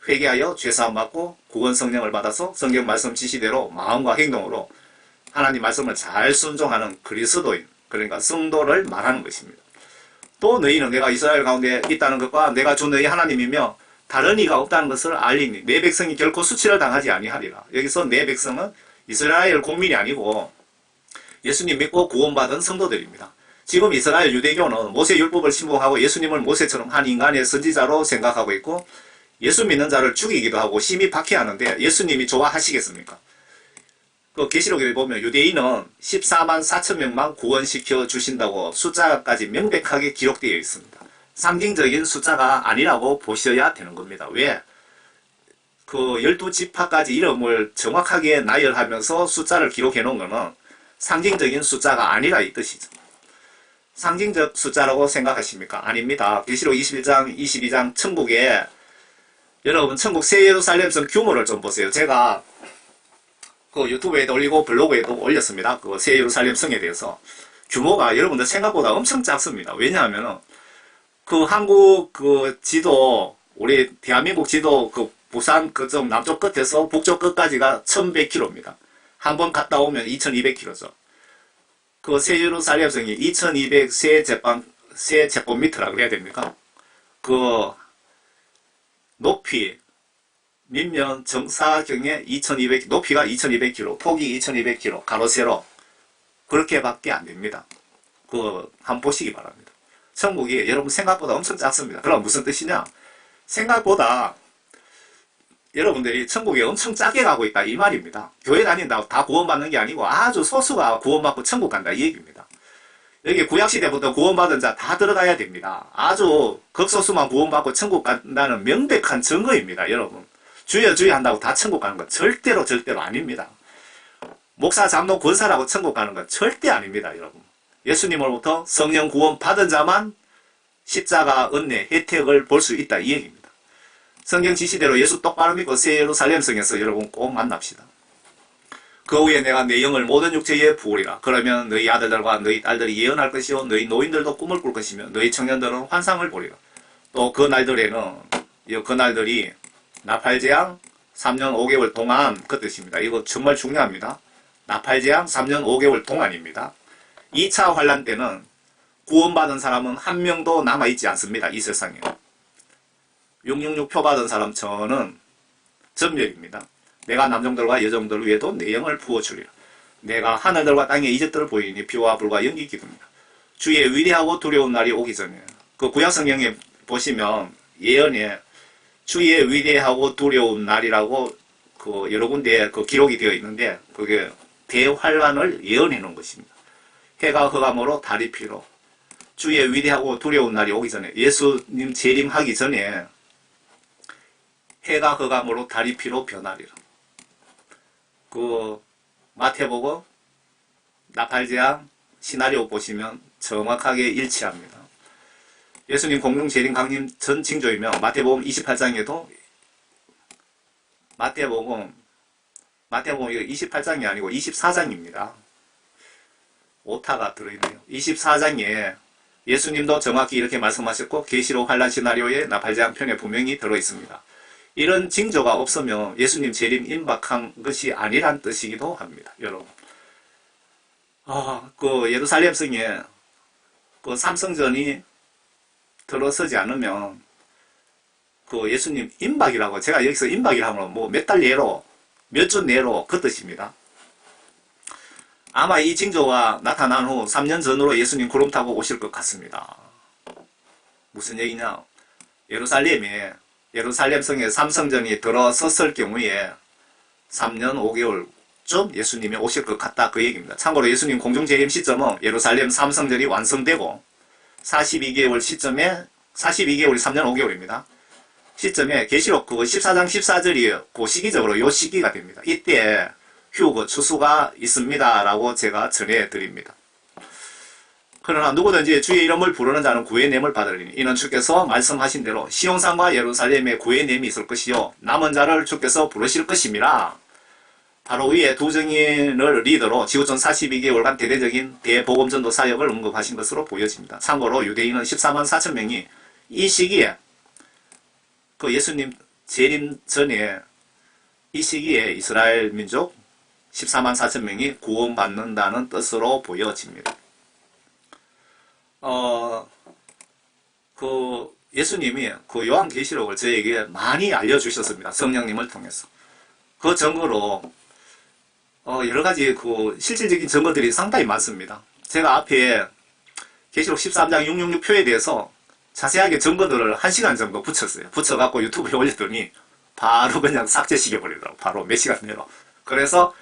회개하여 죄사함 받고 구원 성령을 받아서 성경 말씀 지시대로 마음과 행동으로 하나님 말씀을 잘 순종하는 그리스도인, 그러니까 성도를 말하는 것입니다. 또 너희는 내가 이스라엘 가운데 있다는 것과 내가 주 너희 하나님이며 다른 이가 없다는 것을 알리니 내 백성이 결코 수치를 당하지 아니하리라. 여기서 내 백성은 이스라엘 국민이 아니고 예수님 믿고 구원받은 성도들입니다. 지금 이스라엘 유대교는 모세 율법을 신봉하고 예수님을 모세처럼 한 인간의 선지자로 생각하고 있고 예수 믿는 자를 죽이기도 하고 심히 박해하는데 예수님이 좋아하시겠습니까? 그 계시록에 보면 유대인은 14만 4천 명만 구원시켜 주신다고 숫자까지 명백하게 기록되어 있습니다. 상징적인 숫자가 아니라고 보셔야 되는 겁니다. 왜? 그 12지파까지 이름을 정확하게 나열하면서 숫자를 기록해 놓은 것은 상징적인 숫자가 아니라 이 뜻이죠. 상징적 숫자라고 생각하십니까? 아닙니다. 계시록 21장, 22장 천국에 여러분 천국 새 예루살렘성 규모를 좀 보세요. 제가 그 유튜브에도 올리고 블로그에도 올렸습니다. 그 새 예루살렘 성에 대해서. 규모가 여러분들 생각보다 엄청 작습니다. 왜냐하면 그 한국 그 지도, 우리 대한민국 지도 그 부산 그쪽 남쪽 끝에서 북쪽 끝까지가 1100km입니다. 한 번 갔다 오면 2200km죠. 그 새 예루살렘 성이 2200 세제곱미터라 그래야 됩니까? 그 높이 밑면 정사경에 2200, 높이가 2200km, 폭이 2200km, 가로 세로 그렇게밖에 안 됩니다. 그 한번 보시기 바랍니다. 천국이 여러분 생각보다 엄청 작습니다. 그럼 무슨 뜻이냐? 생각보다 여러분들이 천국에 엄청 작게 가고 있다 이 말입니다. 교회 다닌다고 다 구원받는 게 아니고 아주 소수가 구원받고 천국 간다 이 얘기입니다. 여기 구약시대부터 구원받은 자 다 들어가야 됩니다. 아주 극소수만 구원받고 천국 간다는 명백한 증거입니다. 여러분, 주여 주여 한다고 다 천국 가는 건 절대로 아닙니다. 목사 장로 권사라고 천국 가는 건 절대 아닙니다. 여러분, 예수님으로부터 성령 구원 받은 자만 십자가 은혜 혜택을 볼 수 있다 이 얘기입니다. 성경 지시대로 예수 똑바로 믿고 새 예루살렘 성에서 여러분 꼭 만납시다. 그 후에 내가 내 영을 모든 육체에 부으리라. 그러면 너희 아들들과 너희 딸들이 예언할 것이요 너희 노인들도 꿈을 꿀 것이며 너희 청년들은 환상을 보리라. 또 그 날들에는 그 날들이 나팔재앙 3년 5개월 동안 그 뜻입니다. 이거 정말 중요합니다. 나팔재앙 3년 5개월 동안입니다. 2차 환란 때는 구원받은 사람은 한 명도 남아있지 않습니다. 이 세상에. 666 표 받은 사람 저는 전멸입니다. 내가 남종들과 여종들 위에도 내 영을 부어주리라. 내가 하늘들과 땅의 이적들을 보이니 비와 불과 연기 기둥이다. 주의 위대하고 두려운 날이 오기 전에 그 구약성경에 보시면 예언에 주의 위대하고 두려운 날이라고 그 여러 군데 그 기록이 되어 있는데 그게 대환란을 예언해 놓은 것입니다. 해가 흑암으로 달이 피로 주의 위대하고 두려운 날이 오기 전에 예수님 재림하기 전에 해가 흑암으로 달이 피로 변하리라. 그 마태복음 나팔재앙 시나리오 보시면 정확하게 일치합니다. 예수님 공중 재림 강림 전 징조이며 마태복음 28장에도 마태복음 이거 28장이 아니고 24장입니다. 오타가 들어있네요. 24장에 예수님도 정확히 이렇게 말씀하셨고 계시록 환란 시나리오에 나팔재앙 편에 분명히 들어있습니다. 이런 징조가 없으면 예수님 재림 임박한 것이 아니란 뜻이기도 합니다. 여러분, 그 예루살렘 성에 그 삼성전이 들어서지 않으면 그 예수님 임박이라고, 제가 여기서 임박이라 하면 뭐 몇 달 내로, 몇 주 내로 그 뜻입니다. 아마 이 징조가 나타난 후 3년 전으로 예수님 구름 타고 오실 것 같습니다. 무슨 얘기냐? 예루살렘 성에 삼성전이 들어섰을 경우에 3년 5개월쯤 예수님이 오실 것 같다, 그 얘기입니다. 참고로 예수님 공중재림 시점은 예루살렘 삼성전이 완성되고 42개월 시점에, 42개월이 3년 5개월입니다. 시점에 계시록 그 14장 14절이 그 시기적으로 요 시기가 됩니다. 이때 휴거 추수가 있습니다 라고 제가 전해드립니다. 그러나 누구든지 주의 이름을 부르는 자는 구의 냄을 받으리니 이는 주께서 말씀하신 대로 시온산과 예루살렘에 구의 냄이 있을 것이요 남은 자를 주께서 부르실 것임이라. 바로 위에 두 증인을 리더로 지구촌 42개월간 대대적인 대복음전도 사역을 언급하신 것으로 보여집니다. 참고로 유대인은 14만 4천 명이 이 시기에, 그 예수님 재림 전에 이 시기에 이스라엘 민족 14만 4천 명이 구원받는다는 뜻으로 보여집니다. 예수님이 그 요한계시록을 저에게 많이 알려주셨습니다. 성령님을 통해서. 그 증거로, 여러 가지 그 실질적인 증거들이 상당히 많습니다. 제가 앞에 계시록 13장 666표에 대해서 자세하게 증거들을 1시간 정도 붙였어요. 붙여갖고 유튜브에 올렸더니 바로 그냥 삭제시켜버리더라고요. 바로 몇 시간 내로. 그래서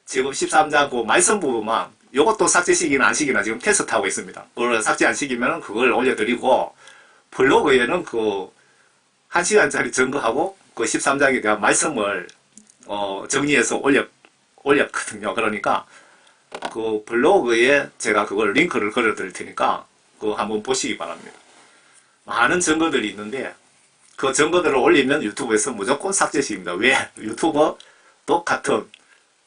지금 13장 그 말씀 부분만 요것도 삭제시키나 안 시키나 지금 테스트하고 있습니다. 그걸 삭제 안 시키면 그걸 올려드리고, 블로그에는 그 1시간짜리 증거하고 그 13장에 대한 말씀을 정리해서 올렸거든요. 그러니까 그 블로그에 제가 그걸 링크를 걸어드릴 테니까 그거 한번 보시기 바랍니다. 많은 증거들이 있는데 그 증거들을 올리면 유튜브에서 무조건 삭제시킵니다. 왜? 유튜버도 같은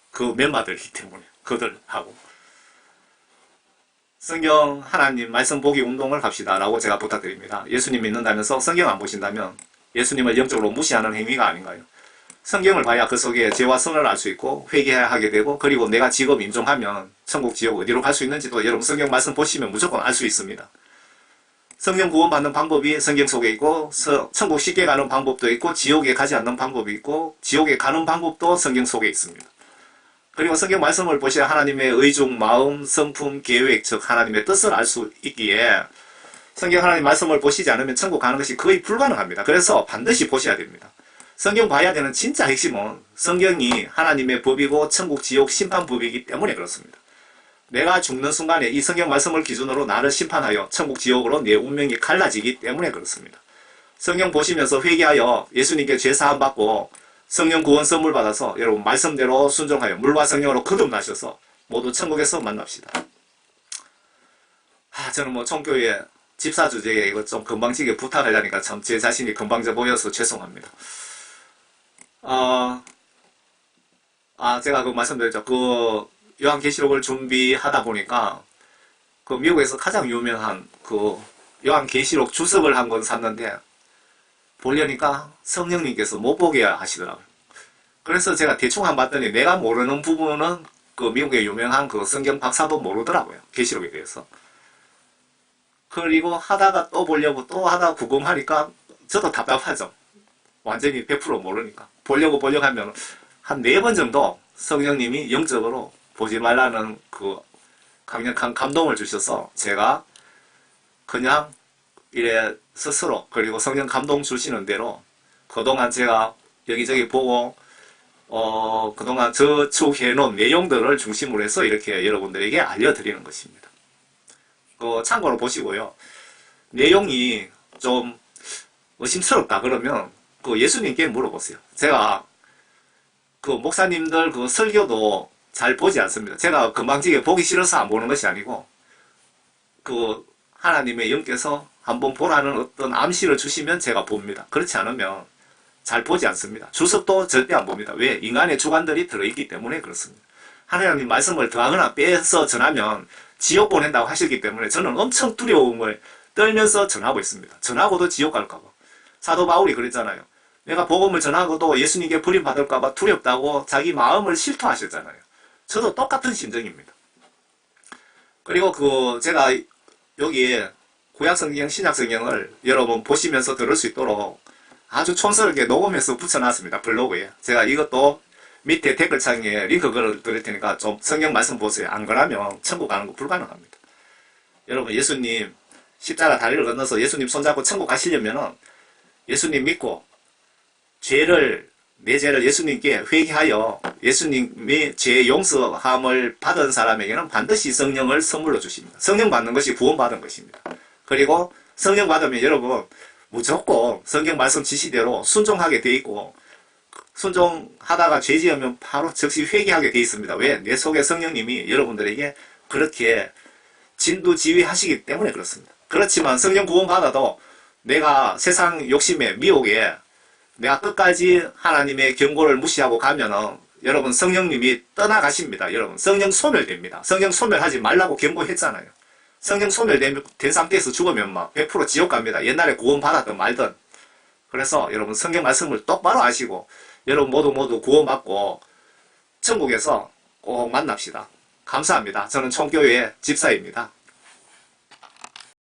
그 멤버들이기 때문에 그들하고. 성경 하나님 말씀 보기 운동을 합시다 라고 제가 부탁드립니다. 예수님 믿는다면서 성경 안 보신다면 예수님을 영적으로 무시하는 행위가 아닌가요? 성경을 봐야 그 속에 죄와 선을 알 수 있고 회개하게 되고, 그리고 내가 직업 인정하면 천국 지옥 어디로 갈 수 있는지도 여러분 성경 말씀 보시면 무조건 알 수 있습니다. 성령 구원받는 방법이 성경 속에 있고, 천국 쉽게 가는 방법도 있고, 지옥에 가지 않는 방법이 있고, 지옥에 가는 방법도 성경 속에 있습니다. 그리고 성경 말씀을 보셔야 하나님의 의중, 마음, 성품, 계획, 즉 하나님의 뜻을 알 수 있기에 성경 하나님 말씀을 보시지 않으면 천국 가는 것이 거의 불가능합니다. 그래서 반드시 보셔야 됩니다. 성경 봐야 되는 진짜 핵심은 성경이 하나님의 법이고 천국, 지옥, 심판법이기 때문에 그렇습니다. 내가 죽는 순간에 이 성경 말씀을 기준으로 나를 심판하여 천국, 지옥으로 내 운명이 갈라지기 때문에 그렇습니다. 성경 보시면서 회개하여 예수님께 죄사함 받고 성령 구원 선물 받아서 여러분 말씀대로 순종하여 물과 성령으로 거듭나셔서 모두 천국에서 만납시다. 저는 뭐 총교회 집사 주제에 이거 좀 건방지게 부탁하려니까 참 제 자신이 건방져 보여서 죄송합니다. 제가 그 말씀드렸죠. 그 요한계시록을 준비하다 보니까 그 미국에서 가장 유명한 그 요한계시록 주석을 한 권 샀는데 보려니까 성령님께서 못 보게 하시더라고요. 그래서 제가 대충 한번 봤더니 내가 모르는 부분은 그 미국의 유명한 그 성경 박사도 모르더라고요. 계시록에 대해서. 그리고 하다가 또 보려고 또 하다가 구경하니까 저도 답답하죠. 완전히 100% 모르니까. 보려고 하면 한 4번 정도 성령님이 영적으로 보지 말라는 그 강력한 감동을 주셔서 제가 그냥 이래 스스로, 그리고 성령 감동 주시는 대로 그동안 제가 여기저기 보고 그동안 저축해 놓은 내용들을 중심으로 해서 이렇게 여러분들에게 알려드리는 것입니다. 참고로 보시고요. 내용이 좀 의심스럽다 그러면 그 예수님께 물어보세요. 제가 그 목사님들 그 설교도 잘 보지 않습니다. 제가 건방지게 보기 싫어서 안 보는 것이 아니고 그 하나님의 영께서 한번 보라는 어떤 암시를 주시면 제가 봅니다. 그렇지 않으면 잘 보지 않습니다. 주석도 절대 안 봅니다. 왜? 인간의 주관들이 들어있기 때문에 그렇습니다. 하나님 말씀을 더하거나 빼서 전하면 지옥 보낸다고 하셨기 때문에 저는 엄청 두려움을 떨면서 전하고 있습니다. 전하고도 지옥 갈까봐. 사도 바울이 그랬잖아요. 내가 복음을 전하고도 예수님께 버림받을까봐 두렵다고 자기 마음을 실토하셨잖아요. 저도 똑같은 심정입니다. 그리고 제가 여기에 구약성경, 신약성경을 여러분 보시면서 들을 수 있도록 아주 촌스럽게 녹음해서 붙여놨습니다. 블로그에. 제가 이것도 밑에 댓글창에 링크 걸어 드릴 테니까 좀 성경 말씀 보세요. 안 그러면 천국 가는 거 불가능합니다. 여러분 예수님 십자가 다리를 건너서 예수님 손잡고 천국 가시려면은 예수님 믿고 내 죄를 예수님께 회개하여 예수님이 죄 용서함을 받은 사람에게는 반드시 성령을 선물로 주십니다. 성령 받는 것이 구원받은 것입니다. 그리고 성령 받으면 여러분 무조건 성경 말씀 지시대로 순종하게 돼 있고 순종하다가 죄 지으면 바로 즉시 회개하게 돼 있습니다. 왜? 내 속에 성령님이 여러분들에게 그렇게 진두지휘하시기 때문에 그렇습니다. 그렇지만 성령 구원 받아도 내가 세상 욕심에 미혹에 내가 끝까지 하나님의 경고를 무시하고 가면은 여러분 성령님이 떠나가십니다. 여러분 성령 소멸됩니다. 성령 소멸하지 말라고 경고했잖아요. 성령 소멸된 상태에서 죽으면 막 100% 지옥 갑니다. 옛날에 구원 받았든 말든. 그래서 여러분 성경 말씀을 똑바로 아시고 여러분 모두 구원받고 천국에서 꼭 만납시다. 감사합니다. 저는 총교회 집사입니다.